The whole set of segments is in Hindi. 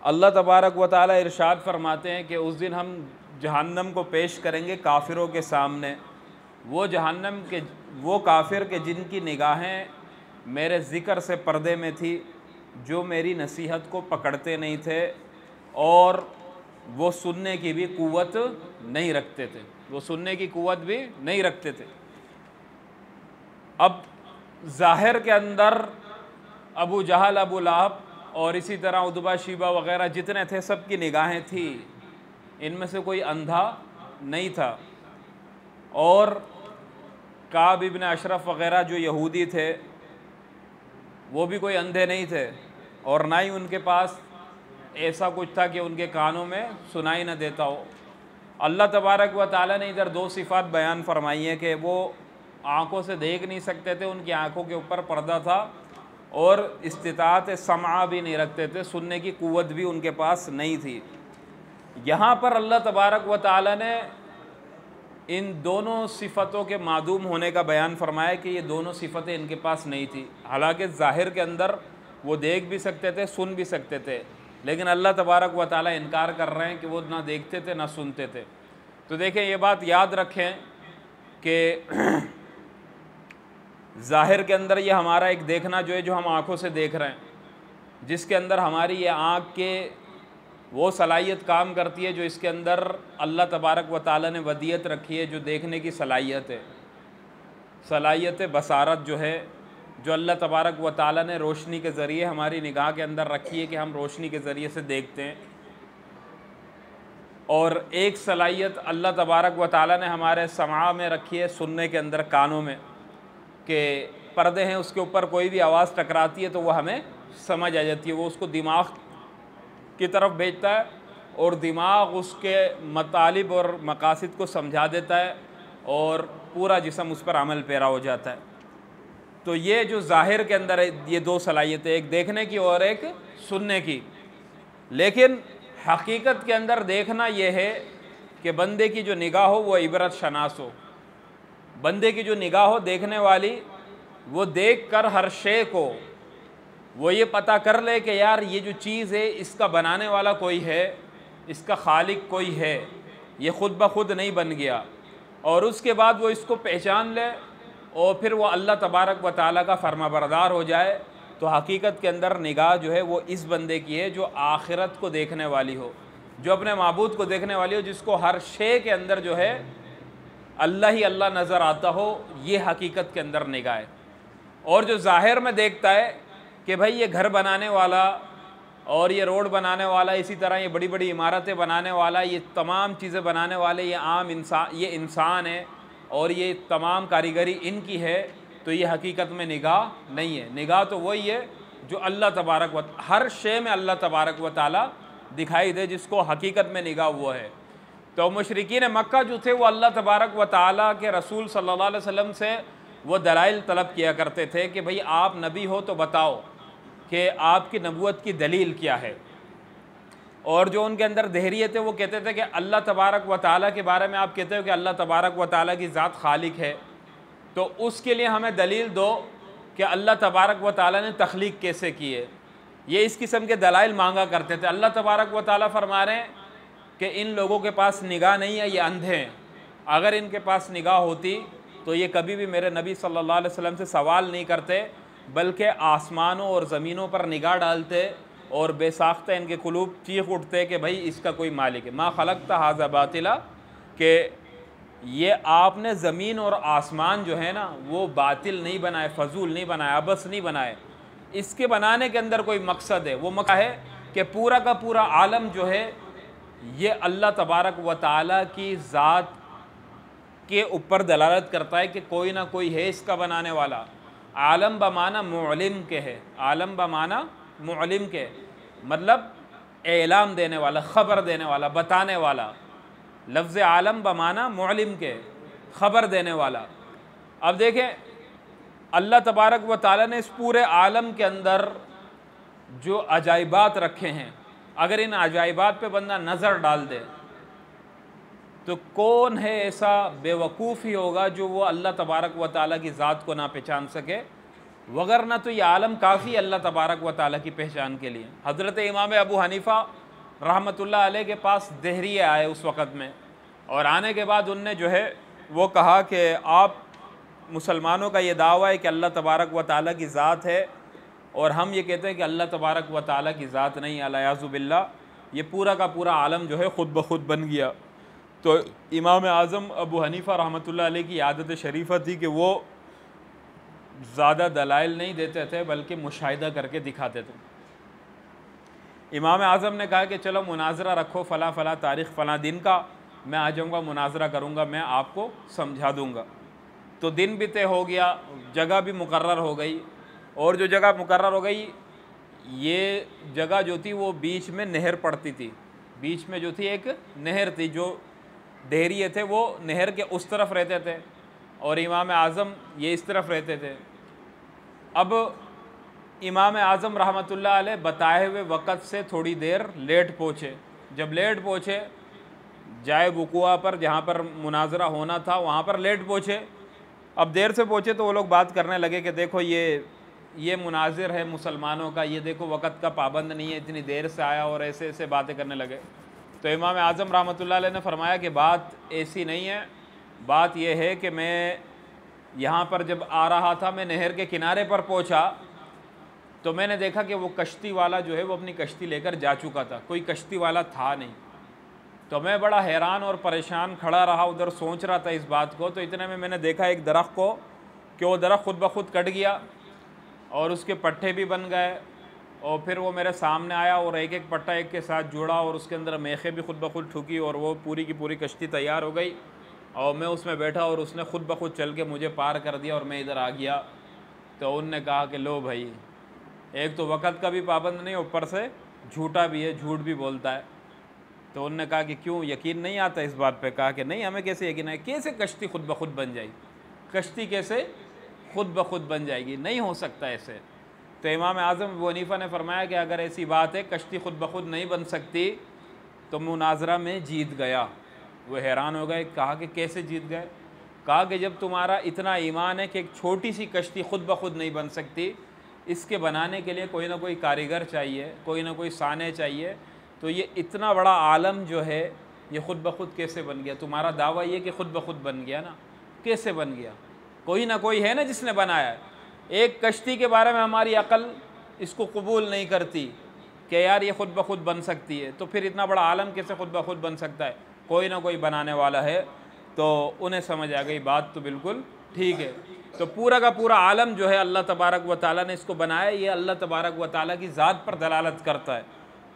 अल्लाह तबारक व ताला इरशाद फरमाते हैं कि उस दिन हम जहन्नम को पेश करेंगे काफिरों के सामने। वो जहन्नम के वो काफिर के जिनकी निगाहें मेरे ज़िक्र से पर्दे में थी, जो मेरी नसीहत को पकड़ते नहीं थे और वो सुनने की भी क़ुव्वत नहीं रखते थे, वो सुनने की क़ुव्वत भी नहीं रखते थे। अब ज़ाहिर के अंदर अबू जहल, अबू लहब और इसी तरह उतबा, शैबा वग़ैरह जितने थे सब की निगाहें थी, इनमें से कोई अंधा नहीं था। और काब इब्न अशरफ वग़ैरह जो यहूदी थे वो भी कोई अंधे नहीं थे, और ना ही उनके पास ऐसा कुछ था कि उनके कानों में सुनाई न देता हो। अल्लाह तबारक व ताला ने इधर दो सिफ़ात बयान फरमाई है कि वो आँखों से देख नहीं सकते थे, उनकी आँखों के ऊपर पर्दा था, और इस्तिताअत समा भी नहीं रखते थे, सुनने की क़ुव्वत भी उनके पास नहीं थी। यहाँ पर अल्लाह तबारक व ताला ने इन दोनों सिफ़तों के मादूम होने का बयान फरमाया कि ये दोनों सिफ़तें इनके पास नहीं थी। हालांकि ज़ाहिर के अंदर वो देख भी सकते थे, सुन भी सकते थे, लेकिन अल्लाह तबारक व ताला इनकार कर रहे हैं कि वो ना देखते थे ना सुनते थे। तो देखें, ये बात याद रखें कि ज़ाहिर के अंदर ये हमारा एक देखना जो है, जो हम आँखों से देख रहे हैं, जिसके अंदर हमारी ये आँख के वो सलाहियत काम करती है जो इसके अंदर अल्लाह तबारक व ताला ने वदियत रखी है, जो देखने की सलाहियत है, सलाहियत बसारत जो है, जो अल्लाह तबारक व ताला ने रोशनी के ज़रिए हमारी निगाह के अंदर रखी है कि हम रोशनी के ज़रिए से देखते हैं। और एक सलाहियत अल्लाह तबारक व ताला ने हमारे समा में रखी है, सुनने के अंदर, कानों में, कि पर्दे हैं, उसके ऊपर कोई भी आवाज़ टकराती है तो वह हमें समझ आ जाती है, वो उसको दिमाग की तरफ भेजता है और दिमाग उसके मतालिब और मकासिद को समझा देता है और पूरा जिस्म उस पर अमल पैरा हो जाता है। तो ये जो ज़ाहिर के अंदर है, ये दो सलाहियतें, एक देखने की और एक सुनने की। लेकिन हकीकत के अंदर देखना ये है कि बंदे की जो निगाह हो वो इबरत शनास हो, बंदे की जो निगाह हो देखने वाली, वो देख कर हर शे को वो ये पता कर ले कि यार ये जो चीज़ है इसका बनाने वाला कोई है, इसका खालिक कोई है, ये ख़ुद ब खुद नहीं बन गया। और उसके बाद वो इसको पहचान ले और फिर वो अल्लाह तबारक व ताला का फरमाबरदार हो जाए। तो हकीकत के अंदर निगाह जो है वो इस बंदे की है जो आखिरत को देखने वाली हो, जो अपने माबूद को देखने वाली हो, जिसको हर शे के अंदर जो है अल्लाह ही अल्लाह नज़र आता हो। ये हकीकत के अंदर निगाह है। और जो ज़ाहिर में देखता है कि भाई ये घर बनाने वाला और ये रोड बनाने वाला, इसी तरह ये बड़ी बड़ी इमारतें बनाने वाला, ये तमाम चीज़ें बनाने वाले ये आम इंसान, ये इंसान है और ये तमाम कारीगरी इनकी है, तो ये हकीकत में निगाह नहीं है। निगाह तो वही है जो अल्लाह तबारक व हर शे में अल्लाह तबारक व ताला दिखाई दे, जिसको हकीकत में निगाह वो है। तो मुशरिकीन मक्का जो थे वो अल्लाह तबारक व ताला के रसूल सल्लल्लाहु अलैहि वसल्लम से वो दलाइल तलब किया करते थे कि भाई आप नबी हो तो बताओ कि आपकी नबूवत की दलील क्या है। और जो उनके अंदर देहरियत है वो कहते थे कि अल्लाह तबारक व ताला के बारे में आप कहते हो कि अल्लाह तबारक व ताला की ज़ात खालिक है, तो उसके लिए हमें दलील दो कि अल्लाह तबारक व ताला ने तख्लीक कैसे की है। ये इस किस्म के दलाइल मांगा करते थे। अल्लाह तबारक व ताला फरमा रहे हैं कि इन लोगों के पास निगाह नहीं है, ये अंधे हैं। अगर इनके पास निगाह होती तो ये कभी भी मेरे नबी सल्लल्लाहु अलैहि वसल्लम से सवाल नहीं करते, बल्कि आसमानों और ज़मीनों पर निगाह डालते और बेसाख्ता इनके कुलूब चीख उठते कि भाई इसका कोई मालिक है। मा खलक़्ता हाज़ा बातिला, कि ये आपने ज़मीन और आसमान जो है ना वो बातिल नहीं बनाए, फजूल नहीं बनाए, अबस नहीं बनाए। इसके बनाने के अंदर कोई मकसद है। वो मकसद है कि पूरा का पूरा आलम जो है ये अल्लाह तबारक व ताला की ज़ात के ऊपर दलालत करता है कि कोई ना कोई है इसका बनाने वाला। आलम बमाना मुअल्लिम के है, आलम बमाना मुअल्लिम के, मतलब एलाम देने वाला, ख़बर देने वाला, बताने वाला। लफ्ज़ आलम बमाना मुअल्लिम के, ख़बर देने वाला। अब देखें अल्लाह तबारक व ताला ने इस पूरे आलम के अंदर जो अजाइबात रखे हैं, अगर इन अजाइबात पे बंदा नज़र डाल दे तो कौन है ऐसा बेवकूफ़ ही होगा जो वो अल्लाह तबारक व ताला की ज़ात को ना पहचान सके वगरना तो ये आलम काफ़ी अल्लाह तबारक व ताला की पहचान के लिए। हज़रत इमाम अबू हनीफ़ा रहमतुल्लाह अलैह के पास देहरिये आए उस वक़्त में, और आने के बाद उनने जो है वो कहा कि आप मुसलमानों का ये दावा है कि अल्लाह तबारक व ताला की ज़ात है, और हम ये कहते हैं कि अल्लाह तबारक व ताला की ज़ात नहीं, अलियाज़ु बिल्लाह। ये पूरा का पूरा आलम जो है ख़ुद ब खुद बन गया। तो इमाम आज़म अबू हनीफ़ा रहमतुल्लाह अलैह की आदत शरीफ़ा थी कि वो ज़्यादा दलाइल नहीं देते थे बल्कि मुशाहिदा करके दिखाते थे। इमाम आज़म ने कहा कि चलो मुनाजरा रखो फ़ला फ़ला तारीख़ फ़ला दिन का, मैं आ जाऊँगा, मुनाजरा करूँगा, मैं आपको समझा दूँगा। तो दिन भी तय हो गया, जगह भी मुकर्रर हो गई, और जो जगह मुकर्रर हो गई, ये जगह जो थी वो बीच में नहर पड़ती थी। बीच में जो थी एक नहर थी, जो देहरिये थे वो नहर के उस तरफ रहते थे और इमाम आज़म ये इस तरफ रहते थे। अब इमाम आज़म रहमतुल्लाह अलैह बताए हुए वक़्त से थोड़ी देर लेट पहुँचे। जब लेट पहुँचे, जाए वुकुआ पर जहाँ पर मुनाजरा होना था वहाँ पर लेट पहुँचे। अब देर से पहुँचे तो वो लोग बात करने लगे कि देखो ये मुनाजिर है मुसलमानों का, ये देखो वक़्त का पाबंद नहीं है, इतनी देर से आया, और ऐसे ऐसे बातें करने लगे। तो इमाम आज़म रहमतुल्लाह अलैह ने फरमाया कि बात ऐसी नहीं है, बात यह है कि मैं यहाँ पर जब आ रहा था, मैं नहर के किनारे पर पहुँचा तो मैंने देखा कि वो कश्ती वाला जो है वो अपनी कश्ती लेकर जा चुका था, कोई कश्ती वाला था नहीं। तो मैं बड़ा हैरान और परेशान खड़ा रहा, उधर सोच रहा था इस बात को। तो इतने में मैंने देखा एक दरख्त को कि वो दरख्त खुद ब खुद कट गया और उसके पट्टे भी बन गए, और फिर वो मेरे सामने आया और एक एक पट्टा एक के साथ जुड़ा और उसके अंदर मेखे भी खुद ब खुद ठुकी और वो पूरी की पूरी कश्ती तैयार हो गई, और मैं उसमें बैठा और उसने खुद ब खुद चल के मुझे पार कर दिया और मैं इधर आ गया। तो उनने कहा कि लो भाई, एक तो वक़्त का भी पाबंद नहीं, ऊपर से झूठा भी है, झूठ भी बोलता है। तो उनने कहा कि क्यों, यकीन नहीं आता इस बात पे? कहा कि नहीं, हमें कैसे यकीन है, कैसे कश्ती खुद ब खुद बन जाएगी, कश्ती कैसे खुद ब खुद बन जाएगी, नहीं हो सकता ऐसे। तो इमाम आज़म अबू हनीफ़ा ने फरमाया कि अगर ऐसी बात है, कश्ती खुद ब खुद नहीं बन सकती, तो मुनाजरा में जीत गया। वो हैरान हो गए, कहा कि कैसे जीत गए? कहा कि जब तुम्हारा इतना ईमान है कि एक छोटी सी कश्ती खुद ब खुद नहीं बन सकती, इसके बनाने के लिए कोई ना कोई कारीगर चाहिए, कोई ना कोई साने चाहिए, तो ये इतना बड़ा आलम जो है ये ख़ुद ब खुद कैसे बन गया? तुम्हारा दावा ये कि ख़ुद ब खुद बन गया ना, कैसे बन गया? कोई ना कोई है ना जिसने बनाया है। एक कश्ती के बारे में हमारी अक़ल इसको कबूल नहीं करती कि यार ये ख़ुद ब खुद बन सकती है, तो फिर इतना बड़ा आलम कैसे ख़ुद ब खुद बन सकता है? कोई ना कोई बनाने वाला है। तो उन्हें समझ आ गई, बात तो बिल्कुल ठीक है। तो पूरा का पूरा आलम जो है अल्लाह तबारक व ताला ने इसको बनाया, ये अल्लाह तबारक व ताला की ज़ात पर दलालत करता है,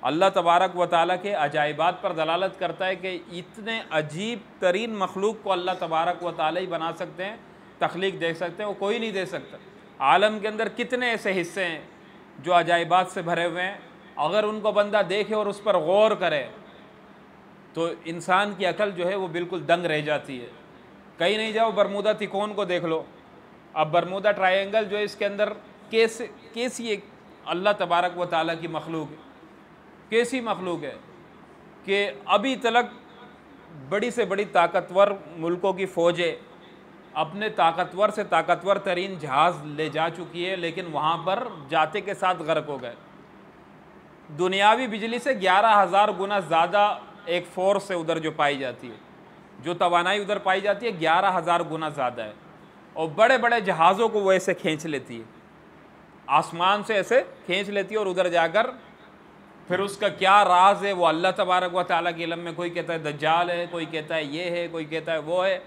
अल्लाह तबारक व ताला के अजाइबात पर दलालत करता है कि इतने अजीब तरीन मखलूक को अल्लाह तबारक व ताला ही बना सकते हैं, तख्लीक दे सकते हैं, वो कोई नहीं दे सकता। आलम के अंदर कितने ऐसे हिस्से हैं जो अजाइबात से भरे हुए हैं, अगर उनको बंदा देखे और उस पर गौर करे तो इंसान की अकल जो है वो बिल्कुल दंग रह जाती है। कहीं नहीं जाओ, बरमूदा तिकोन को देख लो। अब बरमूदा ट्रायंगल जो है, इसके अंदर कैसी एक अल्लाह तबारक व ताला की मखलूक है, कैसी मखलूक है कि अभी तक बड़ी से बड़ी ताकतवर मुल्कों की फ़ौजें अपने ताकतवर से ताकतवर तरीन जहाज़ ले जा चुकी है, लेकिन वहाँ पर जाते के साथ गर्क हो गए। दुनियावी बिजली से 11,000 गुना ज़्यादा एक फ़ोर्स है उधर जो पाई जाती है, जो तवानाई उधर पाई जाती है 11,000 गुना ज़्यादा है, और बड़े बड़े जहाज़ों को वो ऐसे खींच लेती है, आसमान से ऐसे खींच लेती है, और उधर जाकर फिर उसका क्या राज है वो अल्लाह तबारक व तआला के इल्म में। कोई कहता है दज्जाल है, कोई कहता है ये है, कोई कहता है वो है।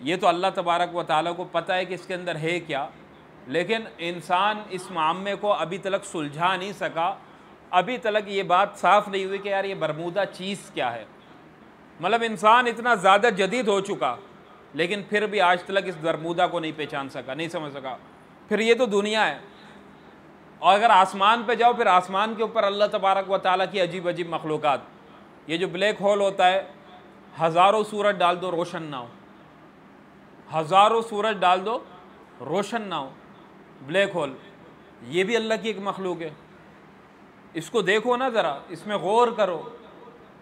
ये तो अल्लाह तबारक व तआला को पता है कि इसके अंदर है क्या, लेकिन इंसान इस मामले को अभी तक सुलझा नहीं सका। अभी तक ये बात साफ़ नहीं हुई कि यार ये बरमूदा चीज़ क्या है। मतलब इंसान इतना ज़्यादा जदीद हो चुका, लेकिन फिर भी आज तक इस बरमूदा को नहीं पहचान सका, नहीं समझ सका। फिर ये तो दुनिया है, और अगर आसमान पे जाओ, फिर आसमान के ऊपर अल्लाह तबारक व तआला की अजीब अजीब मखलूक़ात। ये जो ब्लैक होल होता है, हज़ारों सूरज डाल दो रोशन ना हो, हज़ारों सूरज डाल दो रोशन ना हो, ब्लैक होल ये भी अल्लाह की एक मखलूक है। इसको देखो ना ज़रा, इसमें गौर करो।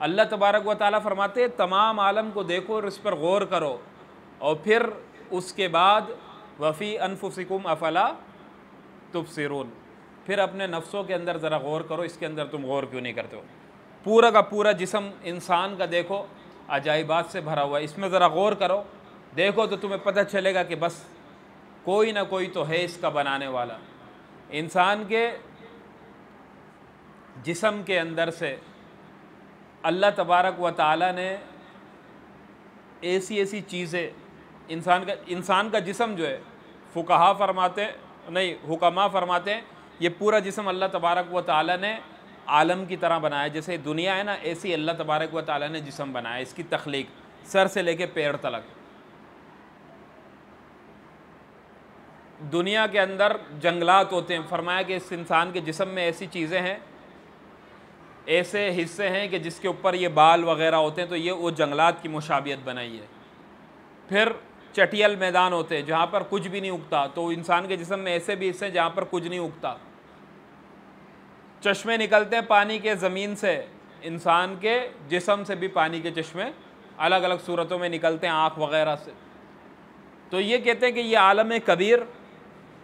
अल्लाह तबारक व तआला फरमाते हैं तमाम आलम को देखो और इस पर गौर करो, और फिर उसके बाद वफ़ी अनफुसिकुम अफला तुबसिरून। फिर अपने नफ्सों के अंदर ज़रा गौर करो, इसके अंदर तुम गौर क्यों नहीं करते हो। पूरा का पूरा जिस्म इंसान का देखो अजाइबात से भरा हुआ है, इसमें ज़रा गौर करो, देखो तो तुम्हें पता चलेगा कि बस कोई ना कोई तो है इसका बनाने वाला। इंसान के जिस्म के अंदर से अल्लाह तबारक व तआला ने ऐसी ऐसी चीज़ें, इंसान का जिस्म जो है, फुकहा फरमाते नहीं हुक्मा फरमाते हैं, ये पूरा जिस्म अल्लाह तबारक व तआला ने आलम की तरह बनाया। जैसे दुनिया है ना, ऐसी अल्लाह तबारक व तआला ने जिस्म बनाया, इसकी तख्लीक सर से लेके पैर तलक। दुनिया के अंदर जंगलात होते हैं, फरमाया कि इस इंसान के जिस्म में ऐसी चीज़ें हैं, ऐसे हिस्से हैं कि जिसके ऊपर ये बाल वग़ैरह होते हैं, तो ये वो जंगलात की मुशाबियत बनाई है। फिर चटियल मैदान होते हैं जहाँ पर कुछ भी नहीं उगता, तो इंसान के जिस्म में ऐसे भी हिस्से हैं जहाँ पर कुछ नहीं उगता। चश्मे निकलते हैं पानी के ज़मीन से, इंसान के जिस्म से भी पानी के चश्मे अलग अलग सूरतों में निकलते हैं, आँख वग़ैरह से। तो ये कहते हैं कि ये आलम कबीर,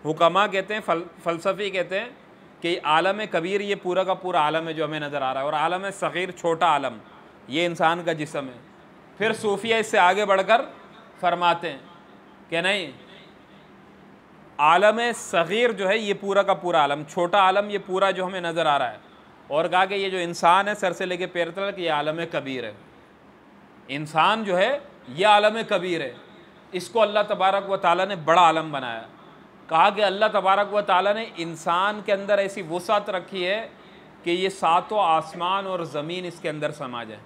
हुक्मा कहते हैं, फ़लसफ़ी कहते हैं कि आलम कबीर ये पूरा का पूरा आलम है जो हमें नज़र आ रहा है, और आलम सग़ीर छोटा आलम ये इंसान का जिस्म है। फिर सूफिया इससे आगे बढ़कर फरमाते हैं कि नहीं, आलम सग़ीर जो है ये पूरा का पूरा आलम, छोटा आलम ये पूरा जो हमें नज़र आ रहा है, और कहा कि ये जो इंसान है सर से लेके पैर तक ये आलम कबीर है। इंसान जो है ये आलम कबीर है, इसको अल्लाह तबारक व तआला ने बड़ा आलम बनाया। कहा कि अल्लाह तबारक व तआला ने इंसान के अंदर ऐसी वुसअत रखी है कि ये सातों आसमान और ज़मीन इसके अंदर समा जाए,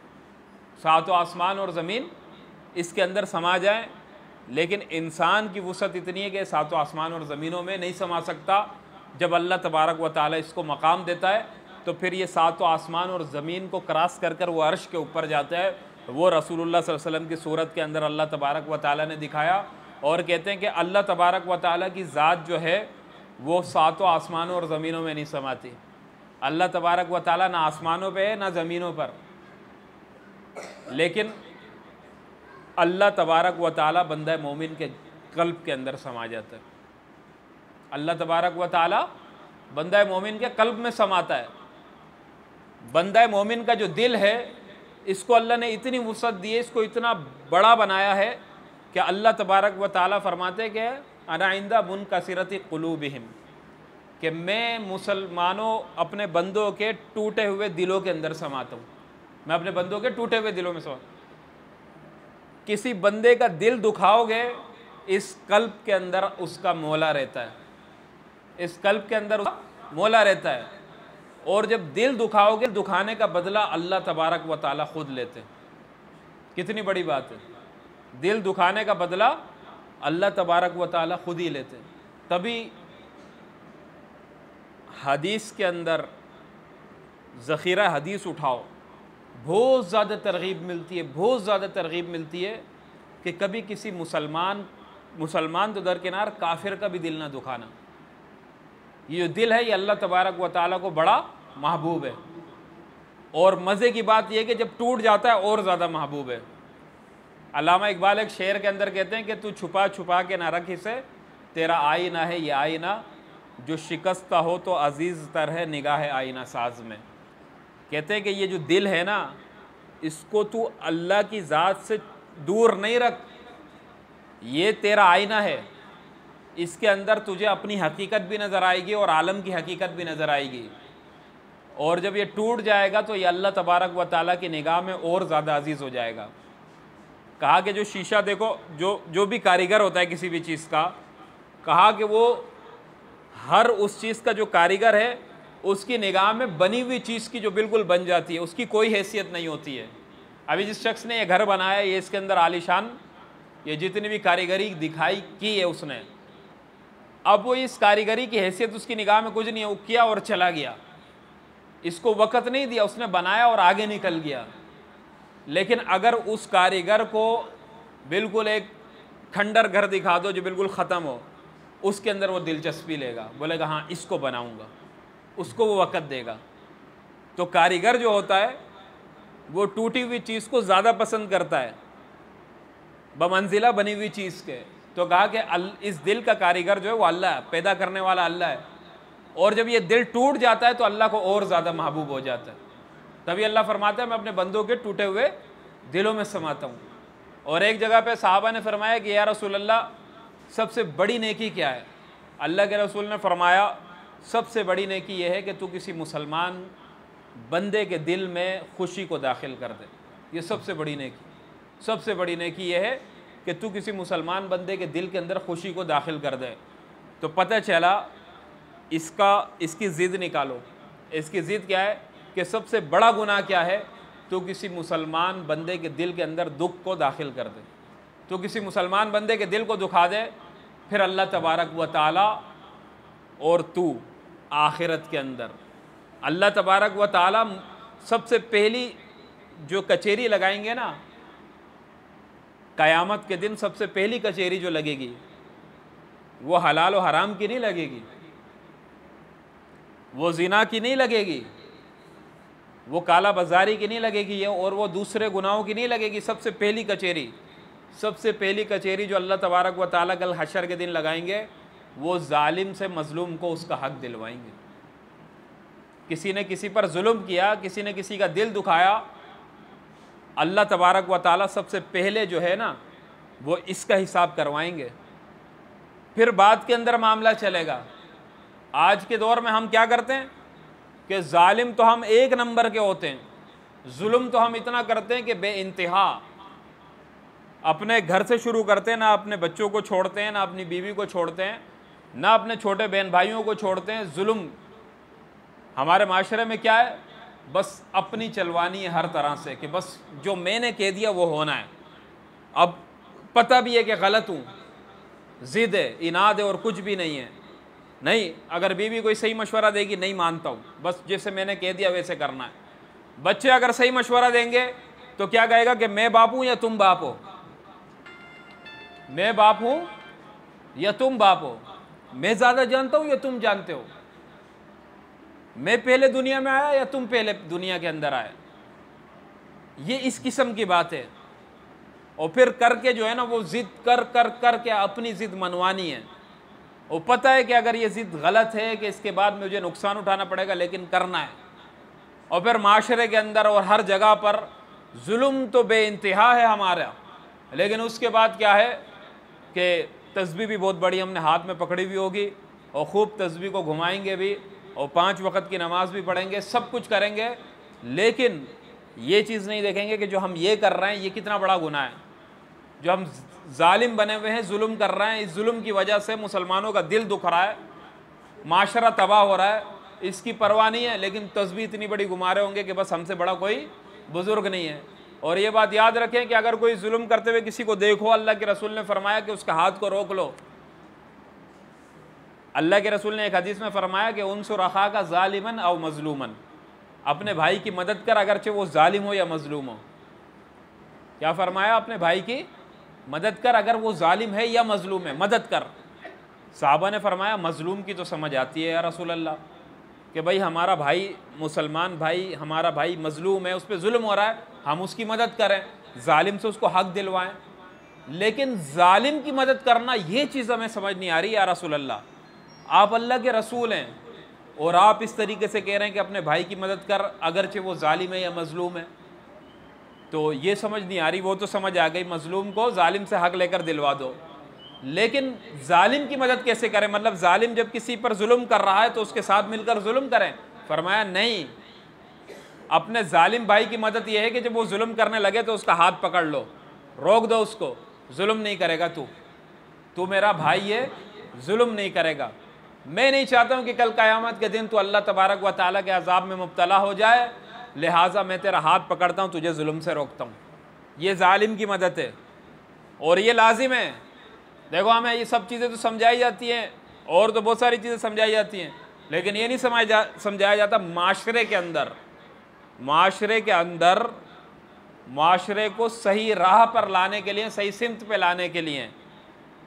सातों आसमान और ज़मीन इसके अंदर समा जाए। लेकिन इंसान की वुसअत इतनी है कि सातों आसमान और ज़मीनों में नहीं समा सकता। जब अल्लाह तबारक व तआला इसको मकाम देता है तो फिर ये सातों आसमान और ज़मीन को क्रॉस कर कर वो अर्श के ऊपर जाता है। वो रसूलुल्लाह सल्लल्लाहु अलैहि वसल्लम की सूरत के अंदर अल्लाह तबारक व तआला ने दिखाया, और कहते हैं कि अल्लाह तबारक व तआला की ज़ात जो है वो सातों आसमानों और ज़मीनों में नहीं समाती। अल्लाह तबारक व तआला ना आसमानों पे है ना ज़मीनों पर, लेकिन अल्लाह तबारक व तआला बंदा मोमिन के कल्ब के अंदर समा जाता है। अल्लाह तबारक व तआला बंदा मोमिन के कल्ब में समाता है। बंदा मोमिन का जो दिल है, इसको अल्लाह ने इतनी वुसअत दी है, इसको इतना बड़ा बनाया है कि अल्लाह तबारक व तआला फरमाते कि अना इंदा मुनकसिरति क़ुलूबिहिम, कि मैं मुसलमानों अपने बंदों के टूटे हुए दिलों के अंदर समाता हूँ। मैं अपने बंदों के टूटे हुए दिलों में समाता। किसी बंदे का दिल दुखाओगे, इस कल्ब के अंदर उसका मौला रहता है, इस कल्ब के अंदर उसका मौला रहता है। और जब दिल दुखाओगे, दुखाने का बदला अल्लाह तबारक व तआला खुद लेते हैं। कितनी बड़ी बात है, दिल दुखाने का बदला अल्लाह तबारक व तआला खुद ही लेते हैं। तभी हदीस के अंदर ज़ख़ीरा हदीस उठाओ, बहुत ज़्यादा तरग़ीब मिलती है, बहुत ज़्यादा तरग़ीब मिलती है कि कभी किसी मुसलमान तो दरकिनार, काफिर का भी दिल ना दुखाना। ये जो दिल है ये अल्लाह तबारक व तआला को बड़ा महबूब है। और मज़े की बात यह है कि जब टूट जाता है और ज़्यादा महबूब है। अल्लामा इकबाल एक शेर के अंदर कहते हैं कि तू छुपा छुपा के ना रख इसे, तेरा आईना है ये आईना, जो शिकस्ता हो तो अजीज़ तर है निगाह आईना साज में। कहते हैं कि ये जो दिल है ना, इसको तू अल्लाह की ज़ात से दूर नहीं रख, ये तेरा आईना है, इसके अंदर तुझे अपनी हकीकत भी नज़र आएगी और आलम की हकीकत भी नज़र आएगी। और जब ये टूट जाएगा तो ये अल्लाह तबारक व तआला की निगाह में और ज़्यादा अजीज़ हो जाएगा। कहा कि जो शीशा देखो, जो भी कारीगर होता है किसी भी चीज़ का, कहा कि वो हर उस चीज़ का जो कारीगर है उसकी निगाह में बनी हुई चीज़ की जो बिल्कुल बन जाती है, उसकी कोई हैसियत नहीं होती है। अभी जिस शख्स ने ये घर बनाया, ये इसके अंदर आलीशान ये जितनी भी कारीगरी दिखाई की है उसने, अब वो इस कारीगरी की हैसियत उसकी निगाह में कुछ नहीं है, वो किया और चला गया, इसको वक़्त नहीं दिया, उसने बनाया और आगे निकल गया। लेकिन अगर उस कारीगर को बिल्कुल एक खंडर घर दिखा दो जो बिल्कुल ख़त्म हो, उसके अंदर वो दिलचस्पी लेगा, बोलेगा हाँ इसको बनाऊंगा, उसको वो वक़्त देगा। तो कारीगर जो होता है वो टूटी हुई चीज़ को ज़्यादा पसंद करता है बमंजिला बनी हुई चीज़ के। तो कहा कि इस दिल का कारीगर जो है वो अल्लाह है, पैदा करने वाला अल्लाह है। और जब ये दिल टूट जाता है तो अल्लाह को और ज़्यादा महबूब हो जाता है। तभी अल्लाह फरमाता है मैं अपने बंदों के टूटे हुए दिलों में समाता हूँ। और एक जगह पे साहबा ने फरमाया कि या रसूल अल्लाह, सबसे बड़ी नेकी क्या है? अल्लाह के रसूल ने फरमाया सबसे बड़ी नेकी यह है कि तू किसी मुसलमान बंदे के दिल में खुशी को दाखिल कर दे। ये सबसे बड़ी नेकी, सबसे बड़ी नेकी यह है कि तू किसी मुसलमान बंदे के दिल के अंदर खुशी को दाखिल कर दे। तो पता चला इसकी ज़िद निकालो। इसकी ज़िद क्या है कि सबसे बड़ा गुनाह क्या है? तो किसी मुसलमान बंदे के दिल के अंदर दुख को दाखिल कर दे। तो किसी मुसलमान बंदे के दिल को दुखा दे, फिर अल्लाह तबारक व ताला और तू आखिरत के अंदर, अल्लाह तबारक व ताला सबसे पहली जो कचेरी लगाएंगे ना, क़यामत के दिन सबसे पहली कचेरी जो लगेगी वो हलाल और हराम की नहीं लगेगी, वो ज़िना की नहीं लगेगी, वो काला बाजारी की नहीं लगेगी, और वो दूसरे गुनाहों की नहीं लगेगी। सबसे पहली कचेरी जो अल्लाह तबारक व ताला कल हशर के दिन लगाएंगे, वो जालिम से मजलूम को उसका हक दिलवाएंगे। किसी ने किसी पर जुल्म किया, किसी ने किसी का दिल दुखाया, अल्लाह तबारक व ताला सबसे पहले जो है ना वो इसका हिसाब करवाएंगे। फिर बाद के अंदर मामला चलेगा। आज के दौर में हम क्या करते हैं कि जालिम तो हम एक नंबर के होते हैं, जुल्म तो हम इतना करते हैं कि बेइंतहा। अपने घर से शुरू करते हैं, ना अपने बच्चों को छोड़ते हैं, ना अपनी बीवी को छोड़ते हैं, ना अपने छोटे बहन भाइयों को छोड़ते हैं। जुल्म हमारे माशरे में क्या है? बस अपनी चलवानी है हर तरह से कि बस जो मैंने कह दिया वो होना है। अब पता भी है कि गलत हूँ, ज़िद है, इनाद है और कुछ भी नहीं है। नहीं, अगर बीवी कोई सही मशवरा देगी, नहीं मानता हूँ, बस जैसे मैंने कह दिया वैसे करना है। बच्चे अगर सही मशवरा देंगे तो क्या कहेगा कि मैं बाप हूँ या तुम बाप हो, मैं बाप हूँ या तुम बाप हो, मैं ज़्यादा जानता हूँ या तुम जानते हो, मैं पहले दुनिया में आया या तुम पहले दुनिया के अंदर आए। ये इस किस्म की बात है। और फिर करके जो है ना वो ज़िद कर कर कर के अपनी ज़िद मनवानी है। वो पता है कि अगर ये ज़िद गलत है कि इसके बाद मुझे नुकसान उठाना पड़ेगा, लेकिन करना है। और फिर माशरे के अंदर और हर जगह पर जुल्म तो बेइंतहा है हमारा, लेकिन उसके बाद क्या है कि तस्बीह भी बहुत बड़ी हमने हाथ में पकड़ी हुई होगी और खूब तस्बीह को घुमाएंगे भी और 5 वक्त की नमाज भी पढ़ेंगे, सब कुछ करेंगे, लेकिन ये चीज़ नहीं देखेंगे कि जो हम ये कर रहे हैं ये कितना बड़ा गुनाह है। जो हम जालिम बने हुए हैं, जुल्म कर रहे हैं, इस जुल्म की वजह से मुसलमानों का दिल दुख रहा है, माशरा तबाह हो रहा है, इसकी परवाह नहीं है। लेकिन तस्बीह इतनी बड़ी घुमा रहे होंगे कि बस हमसे बड़ा कोई बुज़ुर्ग नहीं है। और ये बात याद रखें कि अगर कोई जुल्म करते हुए किसी को देखो, अल्लाह के रसूल ने फरमाया कि उसका हाथ को रोक लो। अल्लाह के रसूल ने एक हदीस में फरमाया कि उनसुर अखा का ज़ालिमन और मजलूमन, अपने भाई की मदद कर अगरचे वो जालिम हो या मजलूम हो। क्या फरमाया? अपने भाई की मदद कर, अगर वो जालिम है या मजलूम है, मदद कर। साहबा ने फरमाया मजलूम की तो समझ आती है या रसूल अल्लाह, कि भाई हमारा भाई मुसलमान भाई, हमारा भाई मजलूम है, उस पर जुल्म हो रहा है, हम उसकी मदद करें, जालिम से उसको हक दिलवाएं। लेकिन जालिम की मदद करना ये चीज़ हमें समझ नहीं आ रही या रसूल अल्लाह। आप अल्लाह के रसूल हैं और आप इस तरीके से कह रहे हैं कि अपने भाई की मदद कर अगरचे वो जालिम है या मजलूम है, तो ये समझ नहीं आ रही। वो तो समझ आ गई, मजलूम को जालिम से हक लेकर दिलवा दो, लेकिन जालिम की मदद कैसे करें? मतलब जालिम जब किसी पर जुल्म कर रहा है तो उसके साथ मिलकर जुल्म करें? फरमाया नहीं, अपने जालिम भाई की मदद यह है कि जब वो जुल्म करने लगे तो उसका हाथ पकड़ लो, रोक दो उसको, जुल्म नहीं करेगा, तू मेरा भाई है, जुल्म नहीं करेगा। मैं नहीं चाहता हूँ कि कल क़यामत के दिन तो अल्लाह तबारक व ताला के अज़ाब में मुब्तला हो जाए, लिहाजा मैं तेरा हाथ पकड़ता हूँ, तुझे जुल्म से रोकता हूँ। ये जालिम की मदद है और ये लाजिम है। देखो हमें ये सब चीज़ें तो समझाई जाती हैं और तो बहुत सारी चीज़ें समझाई जाती हैं, लेकिन ये नहीं समझाया जाता माशरे के अंदर, माशरे को सही राह पर लाने के लिए, सही सिमत पे लाने के लिए,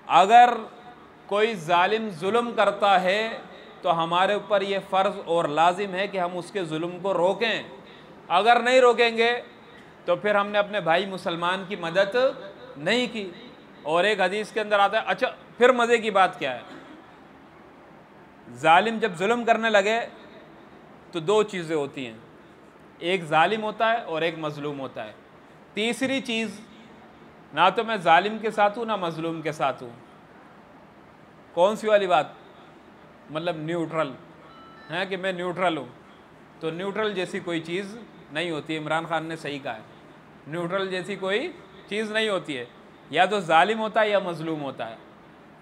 अगर कोई जालिम जुल्म करता है तो हमारे ऊपर ये फ़र्ज़ और लाजिम है कि हम उसके जुल्म को रोकें। अगर नहीं रोकेंगे तो फिर हमने अपने भाई मुसलमान की मदद नहीं की। और एक हदीस के अंदर आता है, अच्छा फिर मज़े की बात क्या है, जालिम जब जुल्म करने लगे तो दो चीज़ें होती हैं, एक जालिम होता है और एक मजलूम होता है। तीसरी चीज़, ना तो मैं जालिम के साथ हूँ ना मजलूम के साथ हूँ। कौन सी वाली बात? मतलब न्यूट्रल है कि मैं न्यूट्रल हूँ। तो न्यूट्रल जैसी कोई चीज़ नहीं होती है। इमरान खान ने सही कहा है, न्यूट्रल जैसी कोई चीज़ नहीं होती है। या तो जालिम होता है या मजलूम होता है।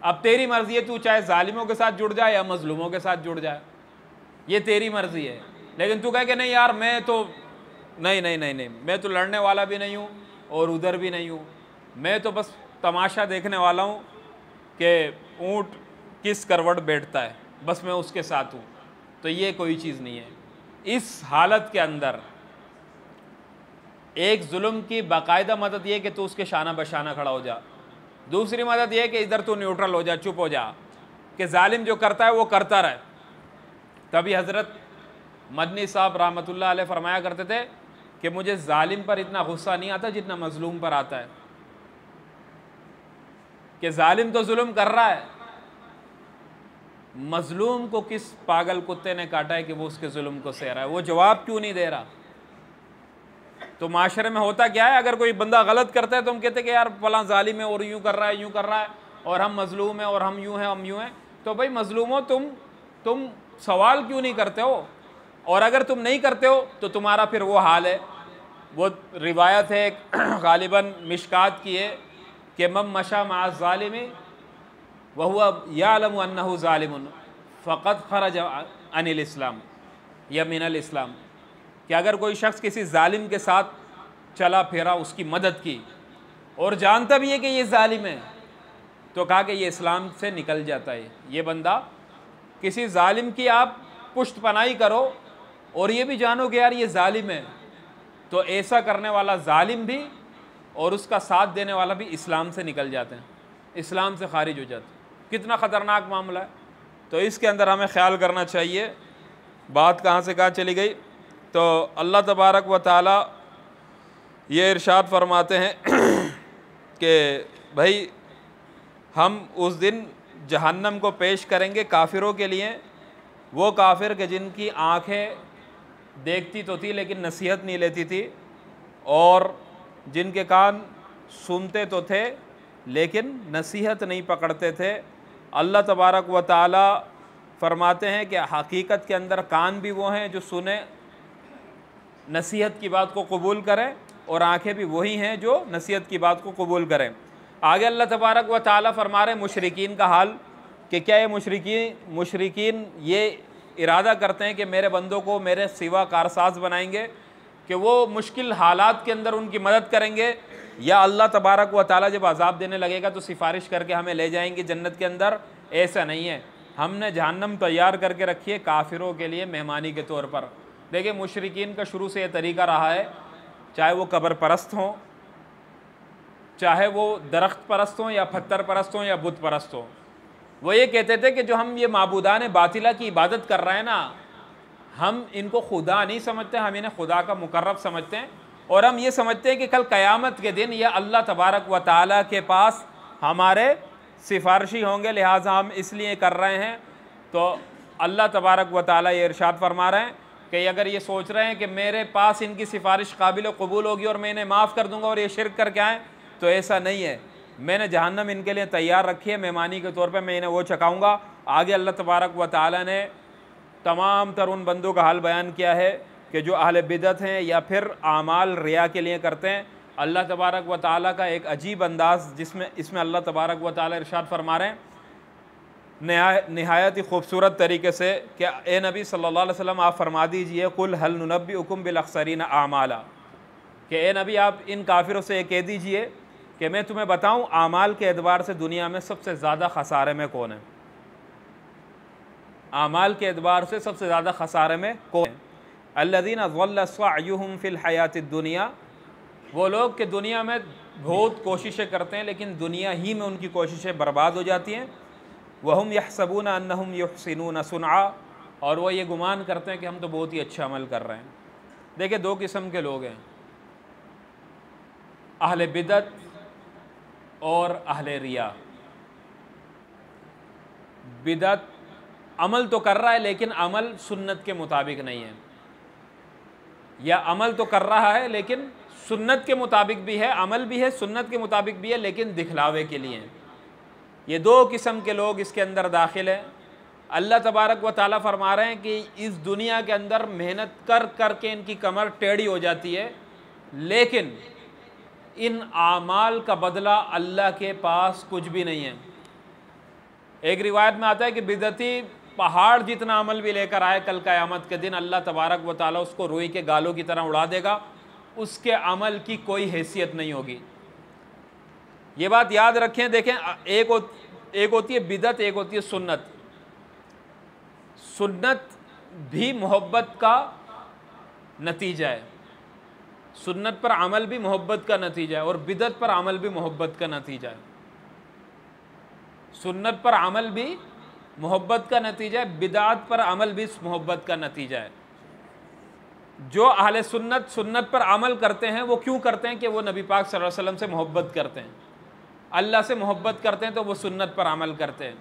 अब तेरी मर्ज़ी है, तू चाहे जालिमों के साथ जुड़ जाए या मजलूमों के साथ जुड़ जाए, ये तेरी मर्ज़ी है। लेकिन तू कहे कि नहीं यार मैं तो नहीं नहीं नहीं नहीं, मैं तो लड़ने वाला भी नहीं हूँ और उधर भी नहीं हूँ, मैं तो बस तमाशा देखने वाला हूँ कि ऊँट किस करवट बैठता है, बस मैं उसके साथ हूँ, तो ये कोई चीज़ नहीं है। इस हालत के अंदर एक जुल्म की बाकायदा मदद ये कि तू उसके शाना बशाना खड़ा हो जा, दूसरी मदद ये कि इधर तू न्यूट्रल हो जा, चुप हो जा, कि जालिम जो करता है वो करता रहे। तभी हज़रत मदनी साहब रहमतुल्लाह अलैह फरमाया करते थे कि मुझे जालिम पर इतना गुस्सा नहीं आता जितना मजलूम पर आता है, कि जालिम तो जुल्म कर रहा है, मजलूम को किस पागल कुत्ते ने काटा है कि वो उसके जुल्म को सह रहा है, वो जवाब क्यों नहीं दे रहा। तो माशरे में होता क्या है, अगर कोई बंदा गलत करता है तो हम कहते हैं कि यार फलां जालिम है और यूँ कर रहा है, यूँ कर रहा है, और हम मजलूम हैं और हम यूँ हैं, हम यूँ हैं। तो भाई मजलूमों, तुम सवाल क्यों नहीं करते हो? और अगर तुम नहीं करते हो तो तुम्हारा फिर वो हाल है, वो रिवायत है गालिबन मिशकात की है कि मम मशा मा ज़ालिमी वहुवा यालमु अन्नहु ज़ालिमुन फ़क़द ख़रज अनिल इस्लाम या मिनल इस्लाम, कि अगर कोई शख्स किसी जालिम के साथ चला फिरा, उसकी मदद की और जानता भी है कि ये जालिम है, तो कहा कि ये इस्लाम से निकल जाता है। ये बंदा, किसी जालिम की आप पुष्ट पनाही करो और ये भी जानो कि यार ये जालिम है, तो ऐसा करने वाला जालिम भी और उसका साथ देने वाला भी इस्लाम से निकल जाते हैं, इस्लाम से खारिज हो जाते हैं। कितना ख़तरनाक मामला है। तो इसके अंदर हमें ख्याल करना चाहिए। बात कहाँ से कहाँ चली गई? तो अल्लाह तबारक व ताला ये इरशाद फरमाते हैं कि भाई हम उस दिन जहन्नम को पेश करेंगे काफिरों के लिए, वो काफिर के जिनकी आँखें देखती तो थी लेकिन नसीहत नहीं लेती थी, और जिनके कान सुनते तो थे लेकिन नसीहत नहीं पकड़ते थे। अल्लाह तबारक व ताला फरमाते हैं कि हकीकत के अंदर कान भी वो हैं जो सुने, नसीहत की बात को कबूल करें, और आँखें भी वही हैं जो नसीहत की बात को कबूल करें। आगे अल्लाह तबारक व ताला फरमा रहे हैं मुशरिकीन का हाल, कि क्या ये मुशरिकीन ये इरादा करते हैं कि मेरे बंदों को मेरे सिवा कारसाज बनाएंगे, कि वो मुश्किल हालात के अंदर उनकी मदद करेंगे, या अल्लाह तबारक व ताला जब अजाब देने लगेगा तो सिफारिश करके हमें ले जाएंगे जन्नत के अंदर? ऐसा नहीं है। हमने जहन्नम तैयार करके रखी है काफिरों के लिए मेहमानी के तौर पर। देखिए मुशरिकीन का शुरू से ये तरीका रहा है, चाहे वो कब्र परस्त हों, चाहे वो दरख्त परस्त हों या पत्थर परस्त हों या बुत परस्त हों, वो ये कहते थे कि जो हम ये माबूदान बातिला की इबादत कर रहे हैं ना, हम इनको खुदा नहीं समझते, हम इन्हें खुदा का मुकर्रब समझते हैं, और हम ये समझते हैं कि कल क़यामत के दिन यह अल्लाह तबारक व ताला के पास हमारे सिफारशी होंगे, लिहाजा हम इसलिए कर रहे हैं। तो अल्लाह तबारक व ताला ये इरशाद फरमा रहे हैं कि अगर ये सोच रहे हैं कि मेरे पास इनकी सिफारिश काबिल कबूल होगी और मैं इन्हें माफ़ कर दूँगा और ये शिरक करके आएँ, तो ऐसा नहीं है। मैंने जहन्नम इनके लिए तैयार रखी है, मेहमानी के तौर पर मैं इन्हें वो चखाऊँगा। आगे अल्लाह तबारक व ताला ने तमाम तर उन बंदों का हाल बयान किया है कि जो अहले बिदअत हैं या फिर आमाल रिया के लिए करते हैं। अल्लाह तबारक व ताला का एक अजीब अंदाज़ जिसमें इसमें अल्लाह तबारक व ताला इरशाद फरमा रहे हैं नहायत ही खूबसूरत तरीके से कि ए नबी सल्लल्लाहु अलैहि वसल्लम आप फरमा दीजिए, कुल हल नुनब्बिउकुम बिल अख्सरीन आमाला, कि ए नबी आप इन काफिरों से ये कह दीजिए कि मैं तुम्हें बताऊं आमाल के एतबार से दुनिया में सबसे ज़्यादा खसारे में कौन है। आमाल के एतबार से सबसे ज़्यादा खसारे में कौन है? अल्लज़ीना ज़ल्ल सअयुहुम फ़िल हयातिद दुनिया, वो लोग कि दुनिया में बहुत कोशिशें करते हैं लेकिन दुनिया ही में उनकी कोशिशें बर्बाद हो जाती हैं। वहुम यहसबून अन्नहुम युहसिनून सुनआ, और वो ये गुमान करते हैं कि हम तो बहुत ही अच्छा अमल कर रहे हैं। देखिए दो किस्म के लोग हैं, अहले बिदअत और अहले रिया। बिदअत अमल तो कर रहा है लेकिन अमल सुन्नत के मुताबिक नहीं है, या अमल तो कर रहा है लेकिन सुन्नत के मुताबिक भी है, अमल भी है सुन्नत के मुताबिक भी है लेकिन दिखलावे के लिए। ये दो किस्म के लोग इसके अंदर दाखिल हैं। अल्लाह तबारक व ताला फरमा रहे हैं कि इस दुनिया के अंदर मेहनत कर कर के इनकी कमर टेढ़ी हो जाती है, लेकिन इन आमाल का बदला अल्लाह के पास कुछ भी नहीं है। एक रिवायत में आता है कि बिदती पहाड़ जितना अमल भी लेकर आए, कल क़यामत के दिन अल्लाह तबारक व ताला उसको रुई के गालों की तरह उड़ा देगा, उसके अमल की कोई हैसियत नहीं होगी। ये बात याद रखें। देखें, एक होती है बिदत, एक होती है सुन्नत। सुन्नत भी मोहब्बत का नतीजा है, सुन्नत पर अमल भी मोहब्बत का नतीजा है, और बिदत पर अमल भी मोहब्बत का नतीजा है। सुन्नत पर अमल भी मोहब्बत का नतीजा है, बिदात पर अमल भी मोहब्बत का नतीजा है। जो अहले सुन्नत सुन्नत पर अमल करते हैं वो क्यों करते हैं कि वो नबी पाक सल्लल्लाहु अलैहि वसल्लम से मोहब्बत करते हैं, अल्लाह से मोहब्बत करते हैं, तो वो सुन्नत पर अमल करते हैं।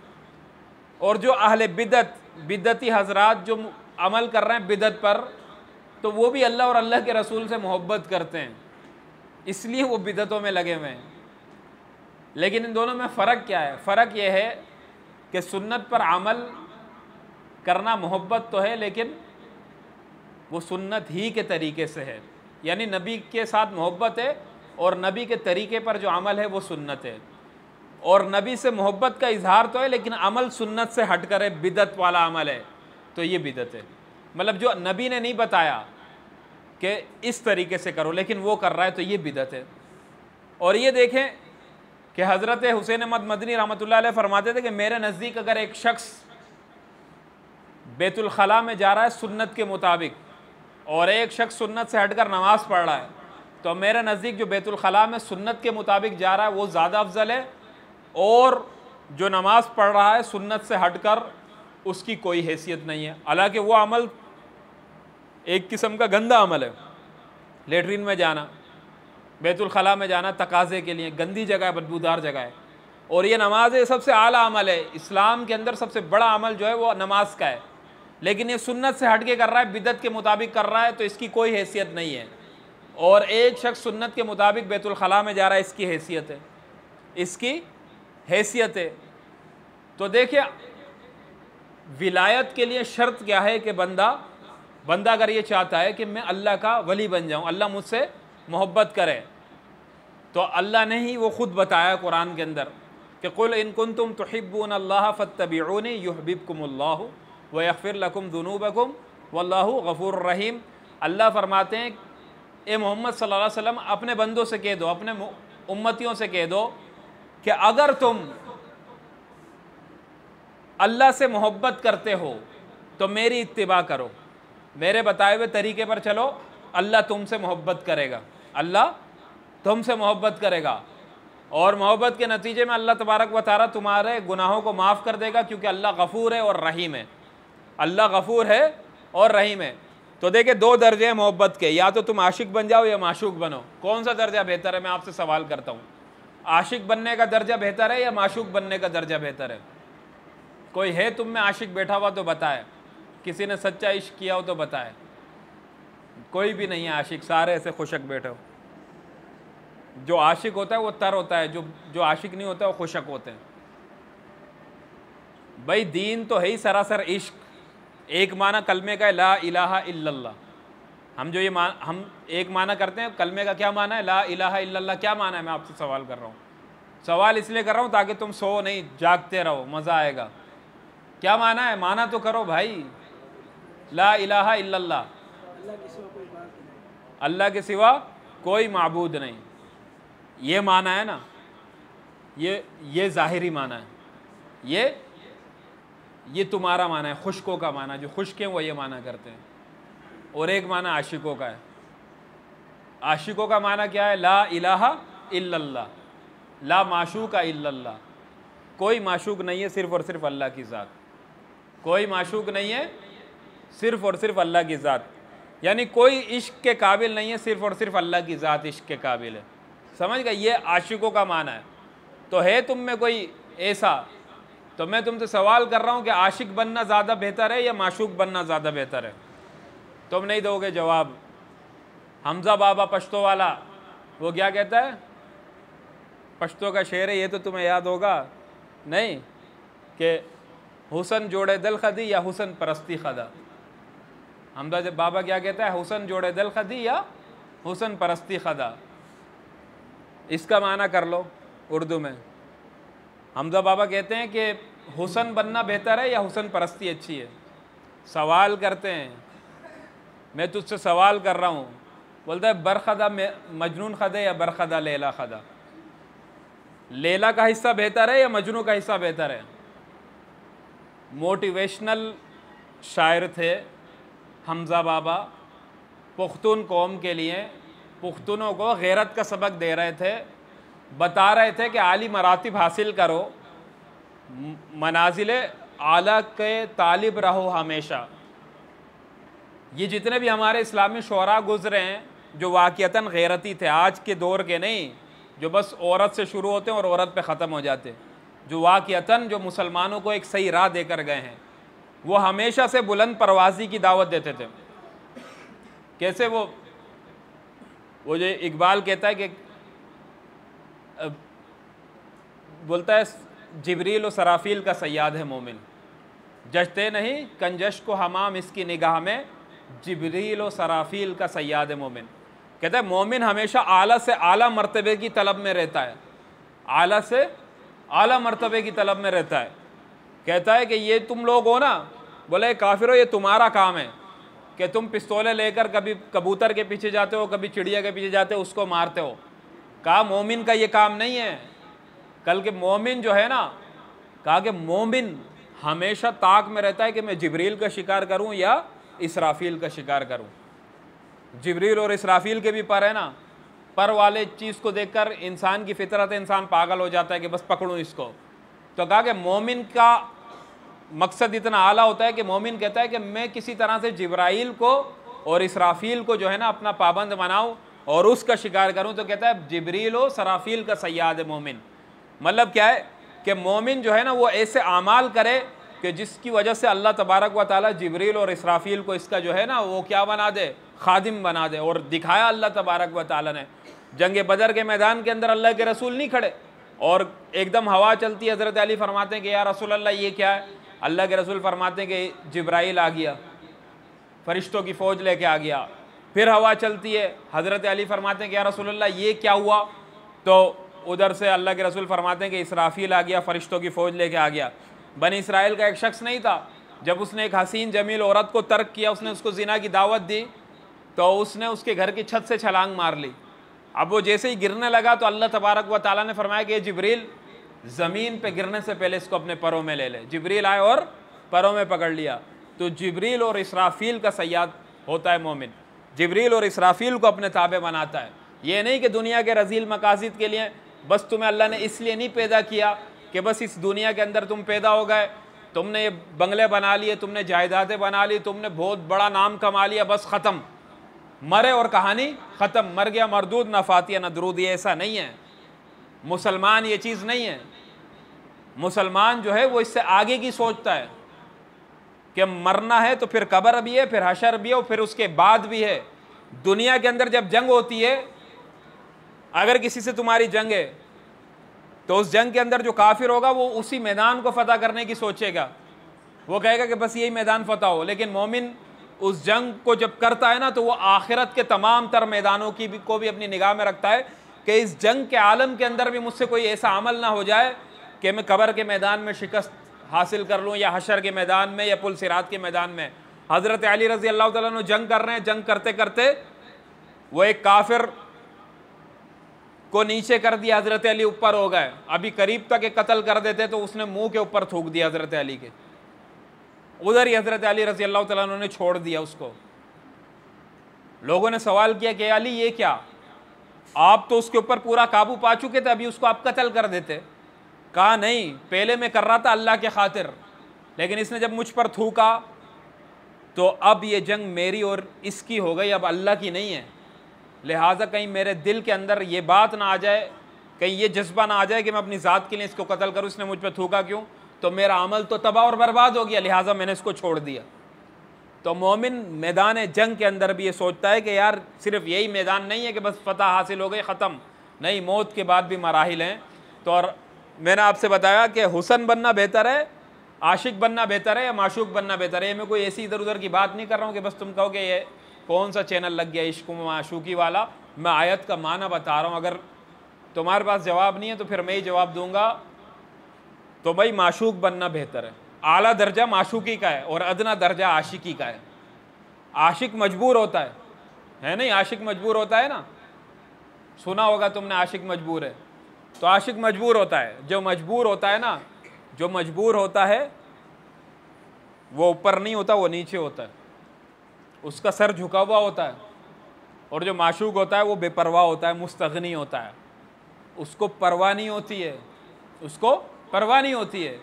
और जो अहले बिदत, बिदती हजरात जो अमल कर रहे हैं बिदत पर, तो वो भी अल्लाह और अल्लाह के रसूल से मोहब्बत करते हैं, इसलिए वो बिदतों में लगे हुए हैं। लेकिन इन दोनों में फ़र्क क्या है? फ़र्क ये है कि सुन्नत पर अमल करना मोहब्बत तो है, लेकिन वो सुन्नत ही के तरीके से है, यानी नबी के साथ मोहब्बत है और नबी के तरीके पर जो अमल है वो सुन्नत है। और नबी से मोहब्बत का इजहार तो है, लेकिन अमल सुन्नत से हट कर है, बिदत वाला अमल है, तो ये बिदत है। मतलब जो नबी ने नहीं बताया कि इस तरीके से करो, लेकिन वो कर रहा है, तो ये बिदत है। और ये देखें कि हज़रत हुसैन अहमद मदनी रहमतुल्लाह अलैह फरमाते थे कि मेरे नज़दीक अगर एक शख्स बैतुल खला में जा रहा है सुन्नत के मुताबिक, और एक शख्स सुन्नत से हटकर नमाज़ पढ़ रहा है, तो मेरे नज़दीक जो बैतुल खला में सुन्नत के मुताबिक जा रहा है वो ज़्यादा अफजल है, और जो नमाज़ पढ़ रहा है सुन्नत से हटकर उसकी कोई हैसियत नहीं है। हालांकि वो अमल एक किस्म का गंदा अमल है, लेटरिन में जाना, बैतुल खला में जाना तकाज़े के लिए, गंदी जगह है, बदबूदार जगह है। और ये नमाज है, सबसे आला अमल है, इस्लाम के अंदर सबसे बड़ा अमल जो है वो नमाज का है, लेकिन ये सुन्नत से हट के कर रहा है, बिदत के मुताबिक कर रहा है, तो इसकी कोई हैसियत नहीं है। और एक शख्स सुन्नत के मुताबिक बैतुल खला में जा रहा है, इसकी हैसियत है, इसकी हैसियत है। तो देखिए, विलायत के लिए शर्त क्या है कि बंदा अगर ये चाहता है कि मैं अल्लाह का वली बन जाऊँ, अल्लाह मुझसे मोहब्बत करे, तो अल्लाह ने ही वो ख़ुद बताया कुरान के अंदर कि कुल इन कुंतुम तुहिब्बून अल्लाह फत्तबिऊनी युहब्बिबकुमुल्लाहु व यग़फिर लकुम दुनूबकुम वल्लाहु गफ़ूरुर रहीम। अल्लाह फरमाते हैं, ए मोहम्मद सल्लल्लाहु अलैहि वसल्लम अपने बंदों से कह दो, अपने उम्मतियों से कह दो कि अगर तुम अल्लाह से मोहब्बत करते हो तो मेरी इत्तिबा करो, मेरे बताए हुए तरीके पर चलो, अल्लाह तुमसे मोहब्बत करेगा, अल्लाह तुमसे मोहब्बत करेगा। और मोहब्बत के नतीजे में अल्लाह तबारक व तआला तुम्हारे गुनाहों को माफ़ कर देगा, क्योंकि अल्लाह गफ़ूर है और रहीम है, अल्लाह गफ़ूर है और रहीम है। तो देखिए, दो दर्जे हैं मोहब्बत के, या तो तुम आशिक बन जाओ या माशूक बनो। कौन सा दर्जा बेहतर है? मैं आपसे सवाल करता हूँ, आशिक बनने का दर्जा बेहतर है या माशूक बनने का दर्जा बेहतर है? कोई है तुम में आशिक बैठा हुआ तो बताए, किसी ने सच्चा इश्क किया हो तो बताए। कोई भी नहीं है आशिक, सारे ऐसे खुशक बैठे हो। जो आशिक होता है वो तर होता है, जो आशिक नहीं होता वो खुशक होते हैं। भाई दीन तो है ही सरासर इश्क। एक माना कलमे का है ला इलाहा इल्लल्लाह, हम जो ये हम एक माना करते हैं, कलमे का क्या माना है? ला इलाहा इल्लल्लाह। क्या माना है? मैं आपसे सवाल कर रहा हूँ, सवाल इसलिए कर रहा हूँ ताकि तुम सो नहीं, जागते रहो, मज़ा आएगा। क्या माना है? माना तो करो भाई, ला इलाहा इल्लल्लाह, अल्लाह के सिवा कोई माबूद नहीं, ये माना है ना, ये ज़ाहिरी माना है, ये तुम्हारा माना है, खुशकों का माना, जो खुश्क हैं वो ये माना करते हैं। और एक माना आशिकों का है। आशिकों का माना क्या है? ला इलाहा इल्लल्लाह, ला माशूका इल्लल्लाह, कोई माशूक नहीं है सिर्फ़ और सिर्फ अल्लाह की ज़ात, कोई माशूक नहीं है सिर्फ़ और सिर्फ अल्लाह की ज़ात, यानी कोई इश्क के काबिल नहीं है, सिर्फ़ और सिर्फ अल्लाह की ज़ात इश्क के काबिल है। समझ गए? ये आशिकों का माना है। तो है तुम में कोई ऐसा तो मैं तुमसे सवाल कर रहा हूँ कि आशिक बनना ज़्यादा बेहतर है या माशूक बनना ज़्यादा बेहतर है? तुम नहीं दोगे जवाब। हमज़ा बाबा पश्तो वाला वो क्या कहता है? पश्तो का शेर है, ये तो तुम्हें याद होगा नहीं, कि हुसन जोड़े दिल खदी या हुसन परस्ती खदा। हमज़ा जब बाबा क्या कहता है? हुसन जोड़े दिल खदी या हुसन परस्ती खदा। इसका माना कर लो उर्दू में। हमज़ा बाबा कहते हैं कि हुसन बनना बेहतर है या हुसन परस्ती अच्छी है? सवाल करते हैं, मैं तुझसे सवाल कर रहा हूँ। बोलता है बरखदा मजनून खदा या बरखदा लैला खदा? लैला का हिस्सा बेहतर है या मजनू का हिस्सा बेहतर है? मोटिवेशनल शायर थे हमज़ा बाबा, पुख्तून कौम के लिए, पुख्तूनों को गैरत का सबक दे रहे थे, बता रहे थे कि आली मरातिब हासिल करो, मनाजिल आला के तालिब रहो हमेशा। ये जितने भी हमारे इस्लामी शुअरा गुज़रे हैं जो वाक़ियतन गैरती थे, आज के दौर के नहीं, जो बस औरत से शुरू होते हैं और औरत पे ख़त्म हो जाते हैं, जो वाक़ियतन जो मुसलमानों को एक सही राह देकर गए हैं, वो हमेशा से बुलंद परवाज़ी की दावत देते थे। कैसे? वो जो इकबाल कहता है कि बोलता है जिब्रील और सराफील का सयाद है मोमिन, जचते नहीं कंजश को हमाम इसकी निगाह में, जिब्रील और सराफील का सयाद है मोमिन। कहता है मोमिन हमेशा आला से आला मर्तबे की तलब में रहता है, आला से आला मर्तबे की तलब में रहता है। कहता है कि ये तुम लोग हो ना, बोले काफिरो ये तुम्हारा काम है कि तुम पिस्तौलें लेकर कभी कबूतर के पीछे जाते हो, कभी चिड़िया के पीछे जाते हो, उसको मारते हो। कहा मोमिन का ये काम नहीं है। कल के मोमिन जो है ना, कहा कि मोमिन हमेशा ताक में रहता है कि मैं जिब्रील का शिकार करूं या इसराफील का शिकार करूं। जिब्रील और इसराफील के भी पर है ना, पर वाले चीज़ को देखकर इंसान की फितरत, इंसान पागल हो जाता है कि बस पकड़ूं इसको। तो कहा कि मोमिन का मकसद इतना आला होता है कि मोमिन कहता है कि मैं किसी तरह से जिब्राइल को और इसराफील को जो है ना अपना पाबंद बनाऊं और उसका शिकार करूं। तो कहता है जिब्रील और सराफील का सयाद है मोमिन। मतलब क्या है कि मोमिन जो है ना वो ऐसे आमाल करे कि जिसकी वजह से अल्लाह तबारक व ताला जिब्रील और इसराफील को इसका जो है ना वो क्या बना दे, खादिम बना दे। और दिखाया अल्लाह तबारक व ताला ने। जंग बदर के मैदान के अंदर अल्लाह के रसूल नहीं खड़े और एकदम हवा चलती है, हज़रत अली फरमाते हैं कि या रसूल अल्लाह ये क्या है? अल्लाह के रसूल फरमाते हैं कि जिब्राइल आ गया, फरिश्तों की फ़ौज लेके आ गया। फिर हवा चलती है, हज़रत अली फरमाते हैं कि या रसूल अल्लाह ये क्या हुआ? तो उधर से अल्लाह के रसूल फरमाते हैं कि इसराफील आ गया, फरिश्तों की फ़ौज लेके आ गया। बनी इसराइल का एक शख्स नहीं था, जब उसने एक हसीन जमील औरत को तर्क किया, उसने उसको ज़िना की दावत दी, तो उसने उसके घर की छत से छलांग मार ली। अब वो जैसे ही गिरने लगा तो अल्लाह तबारक व ताला ने फरमाया कि जिब्रील ज़मीन पे गिरने से पहले इसको अपने परों में ले ले। जिब्रील आए और परों में पकड़ लिया। तो जिब्रील और इसराफील का सयाद होता है मोमिन, जिब्रील और इसराफील को अपने ताबे बनाता है। ये नहीं कि दुनिया के रजील मकासिद के लिए, बस तुम्हें अल्लाह ने इसलिए नहीं पैदा किया कि बस इस दुनिया के अंदर तुम पैदा हो गए, तुमने ये बंगले बना लिए, तुमने जायदादें बना ली, तुमने बहुत बड़ा नाम कमा लिया, बस ख़त्म, मरे और कहानी ख़त्म, मर गया मरदूद, ना फातिया ना दरूद। ये ऐसा नहीं है। मुसलमान ये चीज़ नहीं है। मुसलमान जो है वो इससे आगे की सोचता है कि मरना है तो फिर कब्र भी है, फिर हशर भी है और फिर उसके बाद भी है। दुनिया के अंदर जब जंग होती है, अगर किसी से तुम्हारी जंग है तो उस जंग के अंदर जो काफिर होगा वो उसी मैदान को फतह करने की सोचेगा, वो कहेगा कि बस यही मैदान फतह हो। लेकिन मोमिन उस जंग को जब करता है ना तो वो आखिरत के तमाम तर मैदानों की को भी अपनी निगाह में रखता है कि इस जंग के आलम के अंदर भी मुझसे कोई ऐसा अमल ना हो जाए कि मैं कब्र के मैदान में शिकस्त हासिल कर लूँ, या हशर के मैदान में, या पुल सिरात के मैदान में। हज़रत अली रज़ी अल्लाह तआला अन्हु जंग कर रहे हैं, जंग करते करते वो एक काफिर को नीचे कर दिया, हज़रत अली ऊपर हो गए। अभी करीब तक एक कत्ल कर देते तो उसने मुंह के ऊपर थूक दिया हज़रत अली के, उधर ही हज़रत अली रज़ी अल्लाह तआला अन्हु ने छोड़ दिया उसको। लोगों ने सवाल किया कि अली ये क्या, आप तो उसके ऊपर पूरा काबू पा चुके थे, अभी उसको आप कत्ल कर देते। कहा नहीं, पहले मैं कर रहा था अल्लाह के खातिर, लेकिन इसने जब मुझ पर थूका तो अब ये जंग मेरी और इसकी हो गई, अब अल्लाह की नहीं है। लिहाजा कहीं मेरे दिल के अंदर ये बात ना आ जाए, कहीं ये जज्बा ना आ जाए कि मैं अपनी ज़ात के लिए इसको कत्ल करूँ, इसने मुझ पर थूका क्यों। तो मेरा अमल तो तबाह और बर्बाद हो गया, लिहाजा मैंने इसको छोड़ दिया। तो मोमिन मैदान जंग के अंदर भी ये सोचता है कि यार सिर्फ यही मैदान नहीं है कि बस फतह हासिल हो गई, ख़त्म नहीं, मौत के बाद भी मराहिल हैं। तो और मैंने आपसे बताया कि हुसन बनना बेहतर है, आशिक बनना बेहतर है या माशूक बनना बेहतर है। ये मैं कोई ऐसी इधर उधर की बात नहीं कर रहा हूँ कि बस तुम कहो कि ये कौन सा चैनल लग गया इश्क माशूकी वाला। मैं आयत का माना बता रहा हूँ, अगर तुम्हारे पास जवाब नहीं है तो फिर मैं ही जवाब दूंगा। तो भाई माशूक बनना बेहतर है, आला दर्जा माशूकी का है और अदना दर्जा आशिकी का है। आशिक मजबूर होता है नहीं, आशिक मजबूर होता है ना, सुना होगा तुमने आशिक मजबूर है। तो आशिक मजबूर होता है, जो मजबूर होता है ना, जो मजबूर होता है वो ऊपर नहीं होता, वो नीचे होता है, उसका सर झुका हुआ होता है। और जो माशूक होता है वो बेपरवाह होता है, मुस्तगनी होता है, उसको परवाह नहीं होती है, उसको परवाह नहीं होती है,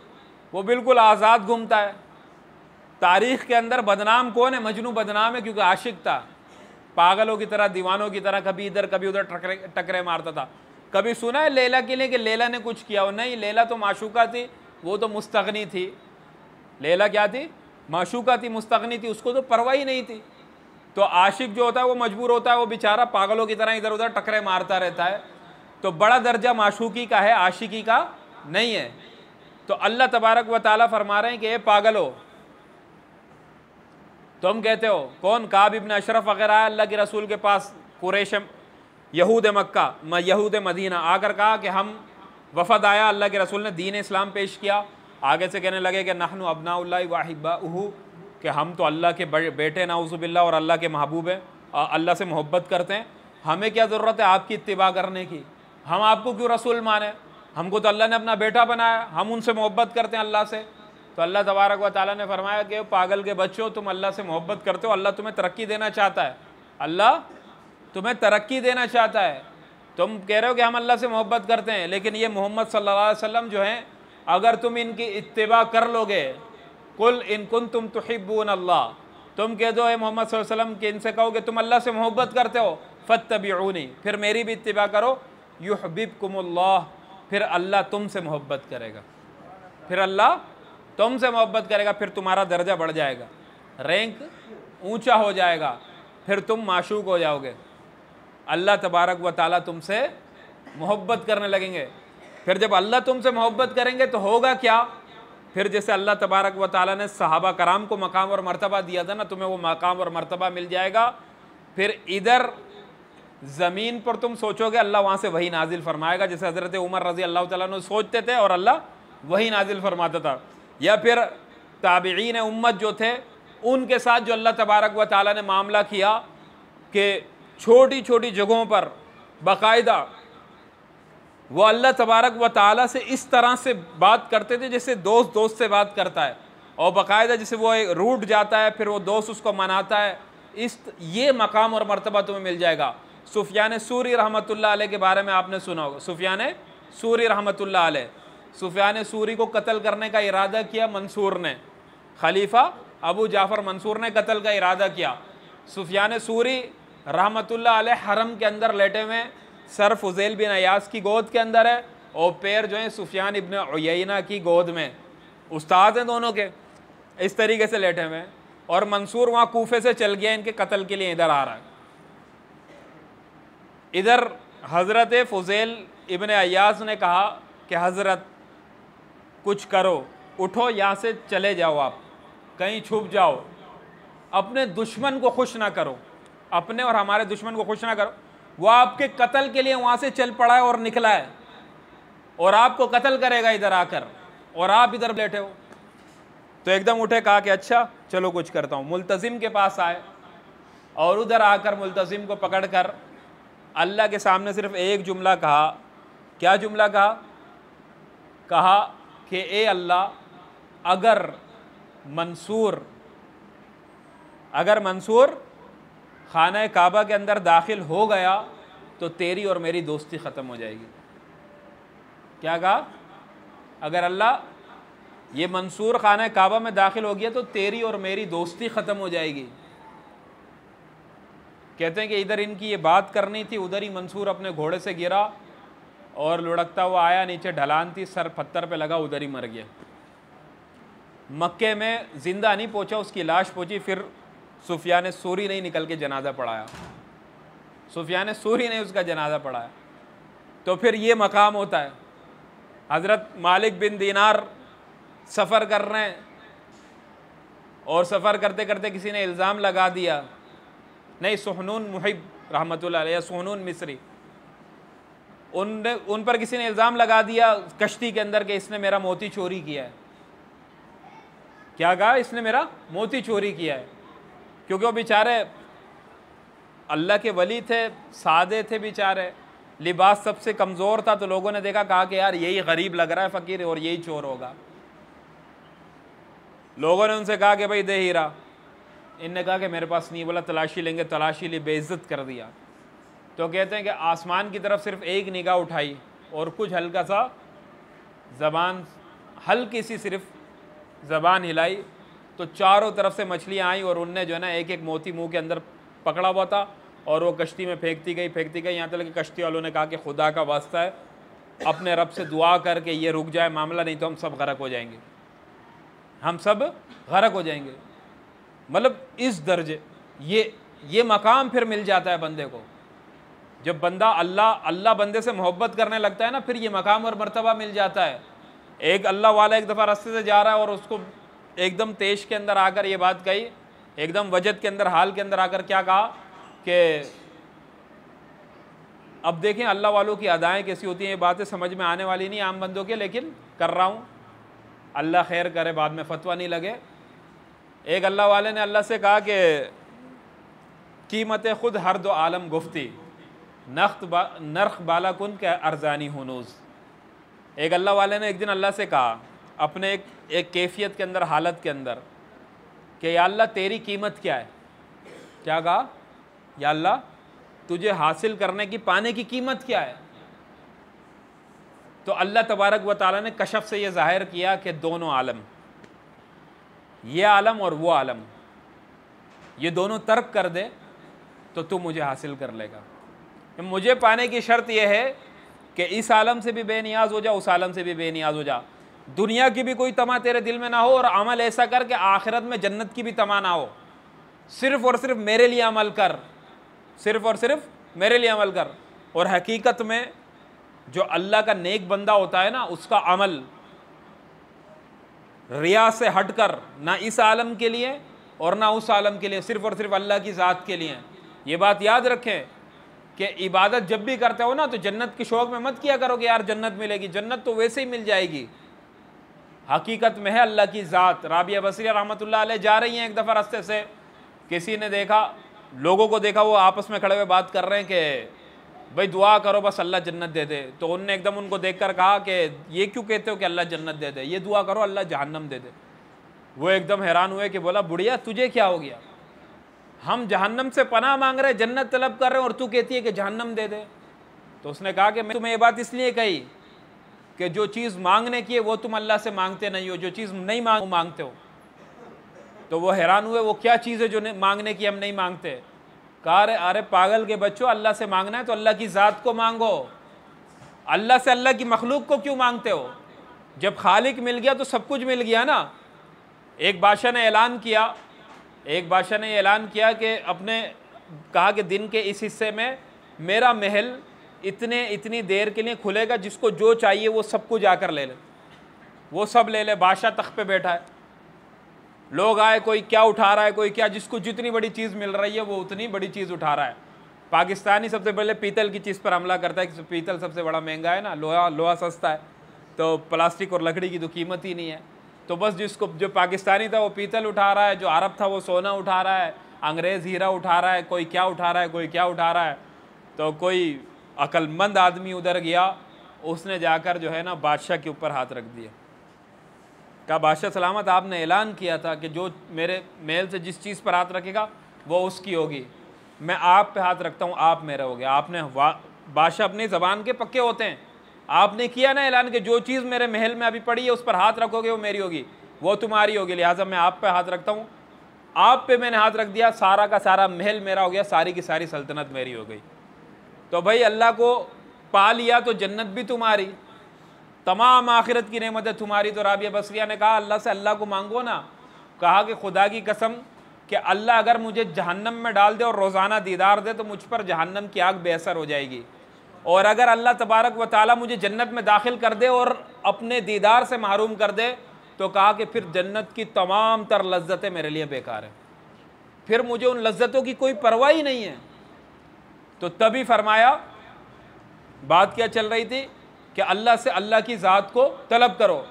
वो बिल्कुल आज़ाद घूमता है। तारीख़ के अंदर बदनाम कौन है? मजनू बदनाम है, क्योंकि आशिक था, पागलों की तरह, दीवानों की तरह कभी इधर कभी उधर टकरे मारता था। कभी सुना है लैला के लिए कि लैला ने कुछ किया हो? नहीं, लैला तो माशूका थी, वो तो मुस्तगनी थी। लैला क्या थी? माशूका थी, मुस्तगनी थी, उसको तो परवाह ही नहीं थी। तो आशिक जो होता है वो मजबूर होता है, वो बेचारा पागलों की तरह इधर उधर टकरे मारता रहता है। तो बड़ा दर्जा माशूकी का है, आशिकी का नहीं है। तो अल्लाह तबारक व ताला फरमा रहे हैं कि ये पागल हो, तुम कहते हो कौन? काब इब्न अशरफ वगैरह आया अल्लाह के रसूल के पास, कुरैश यहूद मक्का यहूद मदीना आकर कहा कि हम वफ़द आया, अल्लाह के रसूल ने दीन इस्लाम पेश किया। आगे से कहने लगे कि नहनु अब्नाउल्लाहि व अहिब्बाउहु, कि हम तो अल्लाह के बेटे नाउज़ुबिल्लाह और अल्लाह के महबूब हैं, अल्लाह से मोहब्बत करते हैं, हमें क्या ज़रूरत है आपकी इत्तिबा करने की? हम आपको क्यों रसूल माने? हमको तो अल्लाह ने अपना बेटा बनाया, हम उनसे मोहब्बत करते हैं अल्लाह से। तो अल्लाह तबारक व ताला ने फरमाया कि पागल के बच्चों, तुम अल्लाह से मोहब्बत करते हो, अल्लाह तुम्हें तरक्की देना चाहता है, अल्लाह तुम्हें तरक्की देना चाहता है। तुम कह रहे हो कि हम अल्लाह से मोहब्बत करते हैं, लेकिन ये मोहम्मद सल्लल्लाहु अलैहि वसल्लम जो हैं, अगर तुम इनकी इत्तिबा कर लोगे, कुल इन कुंतुम तुहिब्बून अल्लाह, तुम कह दो मोहम्मद सल्लल्लाहु अलैहि वसल्लम कि इनसे कहो कि तुम अल्लाह से मोहब्बत करते हो, फत्तबिऊनी, फिर मेरी भी इत्तिबा करो, युहब्बिबकुमुल्लाह, फिर अल्लाह तुमसे मोहब्बत करेगा, फिर अल्लाह तुमसे मोहब्बत करेगा, फिर तुम्हारा दर्जा बढ़ जाएगा, रैंक ऊंचा हो जाएगा, फिर तुम माशूक हो जाओगे, अल्लाह तबारक व ताला तुमसे मोहब्बत करने लगेंगे। फिर जब अल्लाह तुमसे मोहब्बत करेंगे तो होगा क्या? फिर जैसे अल्लाह तबारक व ताला ने सहाबा कराम को मकाम और मर्तबा दिया था ना, तुम्हें वो मकाम और मर्तबा मिल जाएगा। फिर इधर ज़मीन पर तुम सोचोगे, अल्लाह वहाँ से वही नाजिल फरमाएगा, जैसे हज़रत उमर रज़ी अल्लाह तआला अन्हु सोचते थे और अल्लाह वही नाजिल फरमाता था। या फिर ताबिईन उम्मत जो थे, उनके साथ जो अल्लाह तबारक व ताला ने मामला किया कि छोटी छोटी जगहों पर बाकायदा वो अल्लाह तबारक व ताला से इस तरह से बात करते थे जैसे दोस्त दोस्त से बात करता है, और बाकायदा जैसे वो रूठ जाता है फिर वो दोस्त उसको मनाता है। ये मकाम और मर्तबा तुम्हें मिल जाएगा। सुफियान सूरी रहमतुल्लाह अलैह के बारे में आपने सुना होगा। सुफियान सूरी रहमतुल्लाह अलैह, सुफियान सूरी को कत्ल करने का इरादा किया मंसूर ने, खलीफा अबू जाफ़र मंसूर ने कत्ल का इरादा किया। सुफियान सूरी रहमतुल्लाह अलैह हरम के अंदर लेटे हुए, सर फुज़ैल बिन अयास की गोद के अंदर है और पैर जो है सुफियान इब्न उयैना की गोद में, उस्ताद हैं दोनों के, इस तरीके से लेटे हुए हैं। और मंसूर वहाँ कूफे से चल गया इनके कत्ल के लिए, इधर आ रहा है। इधर हज़रत फुज़ैल इब्न अयास ने कहा कि हज़रत कुछ करो, उठो यहाँ से चले जाओ, आप कहीं छुप जाओ, अपने दुश्मन को खुश ना करो, अपने और हमारे दुश्मन को खुश ना करो। वो आपके कत्ल के लिए वहाँ से चल पड़ा है और निकला है और आपको कत्ल करेगा इधर आकर, और आप इधर बैठे हो। तो एकदम उठे, कहा कि अच्छा चलो कुछ करता हूँ। मुल्तज़िम के पास आए और उधर आकर मुल्तज़िम को पकड़कर अल्लाह के सामने सिर्फ एक जुमला कहा। क्या जुमला कहा? कहा कि ए अल्लाह, अगर मंसूर खाना काबा के अंदर दाखिल हो गया तो तेरी और मेरी दोस्ती ख़त्म हो जाएगी। क्या कहा? अगर अल्लाह ये मंसूर खाना काबा में दाखिल हो गया तो तेरी और मेरी दोस्ती ख़त्म हो जाएगी। कहते हैं कि इधर इनकी ये बात करनी थी, उधर ही मंसूर अपने घोड़े से गिरा और लुढ़कता हुआ आया, नीचे ढलान थी, सर पत्थर पे लगा, उधर ही मर गया। मक्के में ज़िंदा नहीं पहुंचा, उसकी लाश पहुंची, फिर सुफियान सूरी नहीं निकल के जनाजा पढ़ाया, सुफियान सूरी ने उसका जनाजा पढ़ाया। तो फिर ये मकाम होता है। हज़रत मालिक बिन दीनार सफ़र कर रहे हैं और सफ़र करते करते किसी ने इल्ज़ाम लगा दिया, नहीं सुहनून मुहिब रहमतुल्लाह अलैह या सुहनून मिस्री, उन पर किसी ने इल्ज़ाम लगा दिया कश्ती के अंदर कि इसने मेरा मोती चोरी किया है। क्या कहा? इसने मेरा मोती चोरी किया है। क्योंकि वो बेचारे अल्लाह के वली थे, सादे थे बेचारे, लिबास सबसे कमज़ोर था, तो लोगों ने देखा, कहा कि यार यही गरीब लग रहा है फ़कीर और यही चोर होगा। लोगों ने उनसे कहा कि भाई दे हीरा, इनने कहा कि मेरे पास नहीं। बोला तलाशी लेंगे, तलाशी ली, बेइज्जत कर दिया। तो कहते हैं कि आसमान की तरफ सिर्फ एक निगाह उठाई और कुछ हल्का सा ज़बान, हल्की सी सिर्फ ज़बान हिलाई, तो चारों तरफ से मछलियाँ आई और उनने जो है ना एक एक मोती मुंह के अंदर पकड़ा हुआ था और वो कश्ती में फेंकती गई, यहाँ तक कि कश्ती वालों ने कहा कि खुदा का वास्ता है, अपने रब से दुआ करके ये रुक जाए मामला, नहीं तो हम सब गरक हो जाएंगे, हम सब गरक हो जाएंगे। मतलब इस दर्जे ये मकाम फिर मिल जाता है बंदे को। जब बंदा अल्लाह बंदे से मोहब्बत करने लगता है ना, फिर ये मकाम और मर्तबा मिल जाता है। एक अल्लाह वाला एक दफ़ा रास्ते से जा रहा है और उसको एकदम तेश के अंदर आकर ये बात कही, एकदम वजद के अंदर, हाल के अंदर आकर क्या कहा कि अब देखें अल्लाह वालों की अदाएँ कैसी होती हैं। ये बातें समझ में आने वाली नहीं आम बंदों के, लेकिन कर रहा हूँ, अल्लाह खैर करे, बाद में फतवा नहीं लगे। एक अल्लाह वाले ने अल्लाह से कहा कि कीमत खुद हर दो आलम गुफ्ती, नर्ख बाला कुन के अर्जानी हुनूज़। एक अल्लाह वाले ने एक दिन अल्लाह से कहा अपने एक कैफियत के अंदर, हालत के अंदर, कि या अल्लाह तेरी कीमत क्या है। क्या कहा? या अल्लाह तुझे हासिल करने की, पाने की कीमत क्या है। तो अल्लाह तबारक व तआला ने कशफ से ये ज़ाहिर किया कि दोनों आलम, ये आलम और वो आलम, ये दोनों तर्क कर दे तो तू मुझे हासिल कर लेगा। मुझे पाने की शर्त यह है कि इस आलम से भी बेनियाज हो जा, उस आलम से भी बेनियाज हो जा, दुनिया की भी कोई तमा तेरे दिल में ना हो और अमल ऐसा कर कि आखिरत में जन्नत की भी तमा ना हो। सिर्फ़ और सिर्फ मेरे लिए अमल कर, सिर्फ़ और सिर्फ मेरे लिए अमल कर। और हकीकत में जो अल्लाह का नेक बंदा होता है ना, उसका अमल रिया से हटकर ना इस आलम के लिए और ना उस आलम के लिए, सिर्फ़ और सिर्फ अल्लाह की ज़ात के लिए। ये बात याद रखें कि इबादत जब भी करते हो ना, तो जन्नत के शौक़ में मत किया करो कि यार जन्नत मिलेगी, जन्नत तो वैसे ही मिल जाएगी। हकीकत में है अल्लाह की ज़ात। राबिया बसरी रहमतुल्लाह अलैह जा रही हैं एक दफ़ा रास्ते से, किसी ने देखा, लोगों को देखा, वो आपस में खड़े हुए बात कर रहे हैं कि भाई दुआ करो बस अल्लाह जन्नत दे दे। तो उनने एकदम उनको देखकर कहा कि ये क्यों कहते हो कि अल्लाह जन्नत दे दे, ये दुआ करो अल्लाह जहन्नम दे दे। वो एकदम हैरान हुए कि बोला बुढ़िया तुझे क्या हो गया, हम जहन्नम से पनाह मांग रहे, जन्नत तलब कर रहे हैं और तू कहती है कि जहन्नम दे दे। तो उसने कहा कि मैं तुम्हें ये बात इसलिए कही कि जो चीज़ मांगने की है वो तुम अल्लाह से मांगते नहीं हो, जो चीज़ नहीं मांगते हो। तो वो हैरान हुए, वो क्या चीज़ है जो मांगने की हम नहीं मांगते। कहा अरे पागल के बच्चों, अल्लाह से मांगना है तो अल्लाह की ज़ात को मांगो, अल्लाह से अल्लाह की मखलूक को क्यों मांगते हो। जब खालिक मिल गया तो सब कुछ मिल गया ना। एक बादशाह ने ऐलान किया कि अपने, कहा कि दिन के इस हिस्से में मेरा महल इतनी देर के लिए खुलेगा, जिसको जो चाहिए वो सब कुछ जाकर ले ले, वो सब ले ले। बादशाह तख्त पे बैठा है, लोग आए, कोई क्या उठा रहा है, कोई क्या, जिसको जितनी बड़ी चीज़ मिल रही है वो उतनी बड़ी चीज़ उठा रहा है। पाकिस्तानी सबसे पहले पीतल की चीज़ पर हमला करता है कि पीतल सबसे बड़ा महंगा है ना, लोहा सस्ता है, तो प्लास्टिक और लकड़ी की तो कीमत ही नहीं है। तो बस जो पाकिस्तानी था वो पीतल उठा रहा है, जो अरब था वो सोना उठा रहा है, अंग्रेज़ हीरा उठा रहा है, कोई क्या उठा रहा है, कोई क्या उठा रहा है। तो कोई अक्लमंद आदमी उधर गया, उसने जाकर जो है ना बादशाह के ऊपर हाथ रख दिया। कहा बादशाह सलामत, आपने ऐलान किया था कि जो मेरे महल से जिस चीज़ पर हाथ रखेगा वो उसकी होगी, मैं आप पे हाथ रखता हूँ, आप मेरा हो गया। आपने, बादशाह अपनी ज़बान के पक्के होते हैं, आपने किया ना ऐलान कि जो चीज़ मेरे महल में अभी पड़ी है उस पर हाथ रखोगे वो मेरी होगी, वो तुम्हारी होगी, लिहाजा मैं आप पे हाथ रखता हूँ। आप पे मैंने हाथ रख दिया, सारा का सारा महल मेरा हो गया, सारी की सारी सल्तनत मेरी हो गई। तो भाई अल्लाह को पा लिया तो जन्नत भी तुम्हारी, तमाम आखिरत की नेमतें तुम्हारी। तो राबिया बसरिया ने कहा अल्लाह से अल्लाह को मांगो ना। कहा कि खुदा की कसम कि अल्लाह अगर मुझे जहन्नम में डाल दे और रोज़ाना दीदार दे तो मुझ पर जहन्नम की आग बेअसर हो जाएगी, और अगर अल्लाह तबारक व ताला मुझे जन्नत में दाखिल कर दे और अपने दीदार से महरूम कर दे तो कहा कि फिर जन्नत की तमाम तर लज्जतें मेरे लिए बेकार हैं, फिर मुझे उन लज्जतों की कोई परवाह ही नहीं है। तो तभी फरमाया, बात क्या चल रही थी कि अल्लाह से अल्लाह की ज़ात को तलब करो,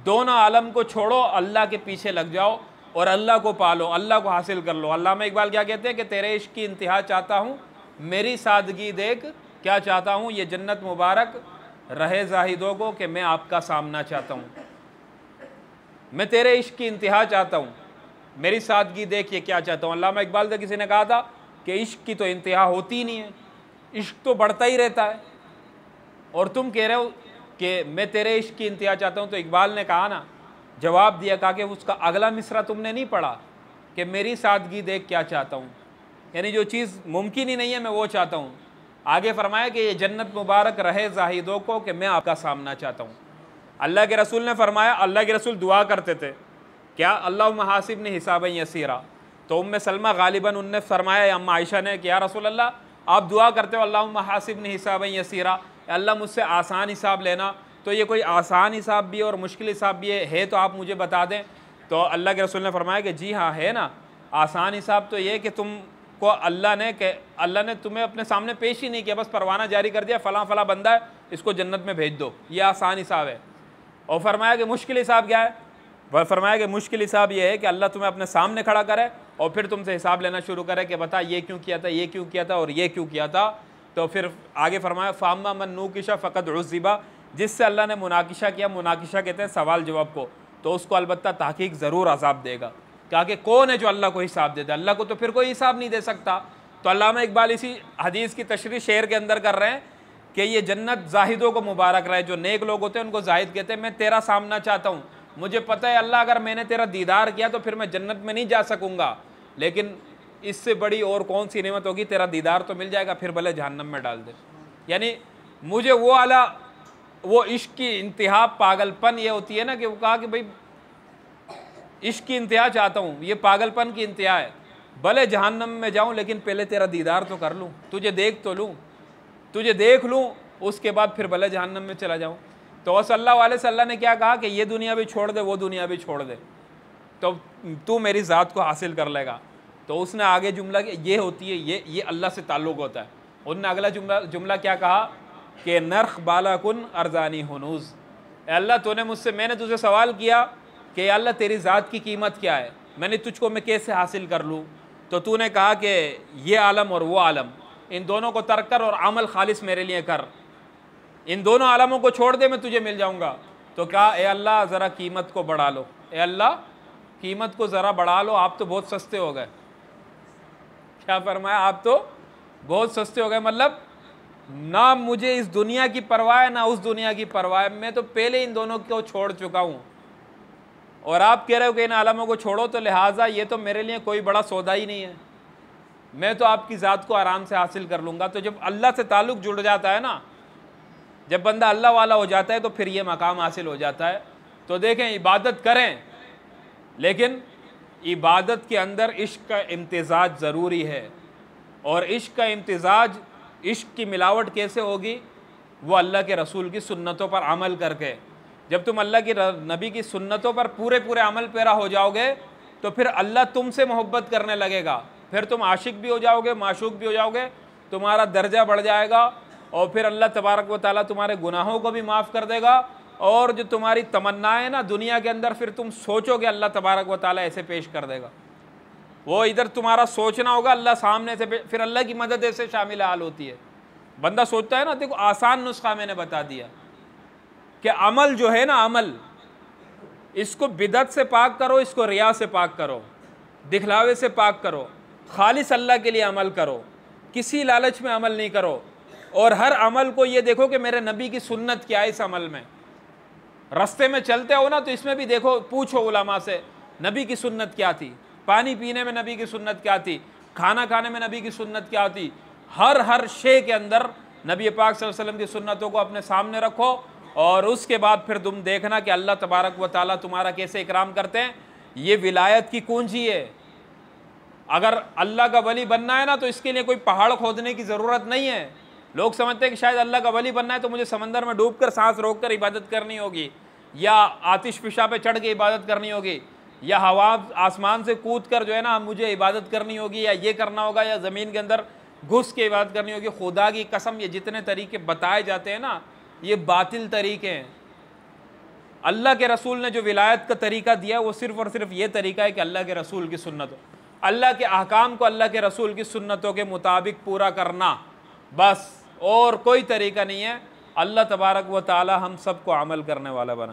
दोनों आलम को छोड़ो, अल्लाह के पीछे लग जाओ और अल्लाह को पालो, अल्लाह को हासिल कर लो। अल्लामा इकबाल क्या कहते हैं कि तेरे इश्क की इंतहा चाहता हूँ, मेरी सादगी देख क्या चाहता हूँ, ये जन्नत मुबारक रहे जाहिदों को कि मैं आपका सामना चाहता हूँ। मैं तेरे इश्क की इंतहा चाहता हूँ, मेरी सादगी देख ये क्या चाहता हूँ। अल्लामा इकबाल से किसी ने कहा था कि इश्क की तो इंतहा होती ही नहीं है, इश्क तो बढ़ता ही रहता है, और तुम कह रहे हो कि मैं तेरे इश्क की इंतहा चाहता हूँ। तो इकबाल ने कहा ना, जवाब दिया, कहा कि उसका अगला मिसरा तुमने नहीं पढ़ा कि मेरी सादगी देख क्या चाहता हूँ, यानी जो चीज़ मुमकिन ही नहीं है मैं वो चाहता हूँ। आगे फरमाया कि ये जन्नत मुबारक रहे जाहिदों को कि मैं आपका सामना चाहता हूँ। अल्लाह के रसूल ने फरमाया, अल्लाह के रसूल दुआ करते थे क्या, अल्लाहुम्मा हासिबनी हिसाबन यसीरा। तो उम्मे सलमा गालिबन उनने फरमाया, या अम्मा आयशा ने कि या रसूल अल्लाह आप दुआ करते हो अल्लाहुम्मा हासिबनी हिसाबन यसीरा, अल्लाह मुझसे आसान हिसाब लेना। तो ये कोई आसान हिसाब भी है और मुश्किल हिसाब भी है तो आप मुझे बता दें। तो अल्लाह के रसूल ने फरमाया कि जी हाँ है ना, आसान हिसाब तो ये कि तुमको अल्लाह ने तुम्हें अपने सामने पेश ही नहीं किया, बस परवाना जारी कर दिया, फ़लाँ फ़लाँ बंदा है इसको जन्नत में भेज दो, ये आसान हिसाब है। और फरमाया कि मुश्किल हिसाब क्या है, वह फरमाया कि मुश्किल हिसाब ये है कि अल्लाह तुम्हें अपने सामने खड़ा करे और फिर तुमसे हिसाब लेना शुरू करे कि बता ये क्यों किया था, ये क्यों किया था और ये क्यों किया था। तो फिर आगे फरमाया फ़ामा मन नूकिशा फ़क़द उज़्ज़िबा, जिससे अल्लाह ने मुनाकिशा किया, मुनाकिशा कहते हैं सवाल जवाब को, तो उसको अलबत्ता तहकीक ज़रूर अज़ाब देगा। कहा कि कौन है जो अल्लाह को हिसाब देता, अल्लाह को तो फिर कोई हिसाब नहीं दे सकता। तो अल्लामा इकबाल इसी हदीस की तशरीह शेर के अंदर कर रहे हैं कि ये जन्नत जाहिदों को मुबारक रहे, जो नेक लोग होते हैं उनको जाहिद कहते हैं। मैं तेरा सामना चाहता हूँ, मुझे पता है अल्लाह अगर मैंने तेरा दीदार किया तो फिर मैं जन्नत में नहीं जा सकूँगा, लेकिन इससे बड़ी और कौन सी नेमत होगी, तेरा दीदार तो मिल जाएगा, फिर भले जहन्नम में डाल दे। यानी मुझे वो इश्क की इंतहा पागलपन ये होती है ना कि वो कहा कि भाई इश्क की इंतहा चाहता हूँ, ये पागलपन की इंतहा है, भले जहन्नम में जाऊँ लेकिन पहले तेरा दीदार तो कर लूँ, तुझे देख तो लूँ, तुझे देख लूँ, उसके बाद फिर भले जहन्नम में चला जाऊँ। तो सल्लल्लाहु अलैहि वसल्लम ने क्या कहा कि ये दुनिया भी छोड़ दे, वो दुनिया भी छोड़ दे, तो तू मेरी ज़ात को हासिल कर लेगा। तो उसने आगे जुमला ये होती है, ये अल्लाह से ताल्लुक़ होता है। उन्होंने अगला जुमला क्या कहा कि नर्ख बाला कुन अर्जानी हुनूज़, अल्लाह तूने मुझसे, मैंने तुझसे सवाल किया कि अल्लाह तेरी ज़ात की कीमत क्या है, मैंने तुझको मैं कैसे हासिल कर लूँ। तो तूने कहा कि ये आलम और वो आलम, इन दोनों को तर्क कर और अमल खालिस मेरे लिए कर, इन दोनों आलमों को छोड़ दे, मैं तुझे मिल जाऊँगा। तो कहा ए अल्लाह ज़रा कीमत को बढ़ा लो, ए अल्लाह कीमत को ज़रा बढ़ा लो, आप तो बहुत सस्ते हो गए। क्या फरमाया, आप तो बहुत सस्ते हो गए, मतलब ना मुझे इस दुनिया की परवाह है ना उस दुनिया की परवाह है, मैं तो पहले इन दोनों को छोड़ चुका हूँ, और आप कह रहे हो कि इन आलमों को छोड़ो, तो लिहाजा ये तो मेरे लिए कोई बड़ा सौदा ही नहीं है, मैं तो आपकी ज़ात को आराम से हासिल कर लूँगा। तो जब अल्लाह से ताल्लुक़ जुड़ जाता है ना, जब बंदा अल्लाह वाला हो जाता है तो फिर ये मकाम हासिल हो जाता है। तो देखें, इबादत करें लेकिन इबादत के अंदर इश्क का इम्तिज़ाज ज़रूरी है, और इश्क का इम्तिज़ाज, इश्क की मिलावट कैसे होगी, वो अल्लाह के रसूल की सुन्नतों पर अमल करके। जब तुम अल्लाह की नबी की सुन्नतों पर पूरे पूरे अमल पैरा हो जाओगे तो फिर अल्लाह तुमसे मोहब्बत करने लगेगा, फिर तुम आशिक भी हो जाओगे, माशूक भी हो जाओगे, तुम्हारा दर्जा बढ़ जाएगा, और फिर अल्लाह तबारक व तआला तुम्हारे गुनाहों को भी माफ़ कर देगा। और जो तुम्हारी तमन्नाएं ना दुनिया के अंदर, फिर तुम सोचोगे अल्लाह तबारक व तआला ऐसे पेश कर देगा, वो इधर तुम्हारा सोचना होगा, अल्लाह सामने से, फिर अल्लाह की मदद ऐसे शामिल हाल होती है। बंदा सोचता है ना, देखो आसान नुस्खा मैंने बता दिया कि अमल जो है ना, अमल इसको बिदत से पाक करो, इसको रिया से पाक करो, दिखलावे से पाक करो, खालिस अल्लाह के लिए अमल करो, किसी लालच में अमल नहीं करो, और हर अमल को ये देखो कि मेरे नबी की सुन्नत क्या है इस अमल में। रास्ते में चलते हो ना तो इसमें भी देखो, पूछो उलमा से नबी की सुन्नत क्या थी, पानी पीने में नबी की सुन्नत क्या थी, खाना खाने में नबी की सुन्नत क्या थी, हर शे के अंदर नबी पाक सल्लल्लाहु अलैहि वसल्लम की सुन्नतों को अपने सामने रखो और उसके बाद फिर तुम देखना कि अल्लाह तबारक व ताला तुम्हारा कैसे इकराम करते हैं। ये विलायत की कुंजी है। अगर अल्लाह का वली बनना है ना तो इसके लिए कोई पहाड़ खोदने की ज़रूरत नहीं है। लोग समझते हैं कि शायद अल्लाह का वली बनना है तो मुझे समंदर में डूब कर सांस रोक कर इबादत करनी होगी, या आतिश फिशा पे चढ़ के इबादत करनी होगी, या हवा आसमान से कूद कर जो है ना मुझे इबादत करनी होगी, या ये करना होगा, या ज़मीन के अंदर घुस के इबादत करनी होगी। खुदा की कसम, ये जितने तरीके बताए जाते हैं ना ये बातिल तरीके हैं। अल्लाह के रसूल ने जो विलायत का तरीका दिया वो सिर्फ़ और सिर्फ ये तरीका है कि अल्लाह के रसूल की सुन्नत हो, अल्लाह के अहकाम को अल्लाह के रसूल की सुन्नतों के मुताबिक पूरा करना, बस और कोई तरीका नहीं है। अल्लाह तबारक व ताला हम सबको अमल करने वाला बना।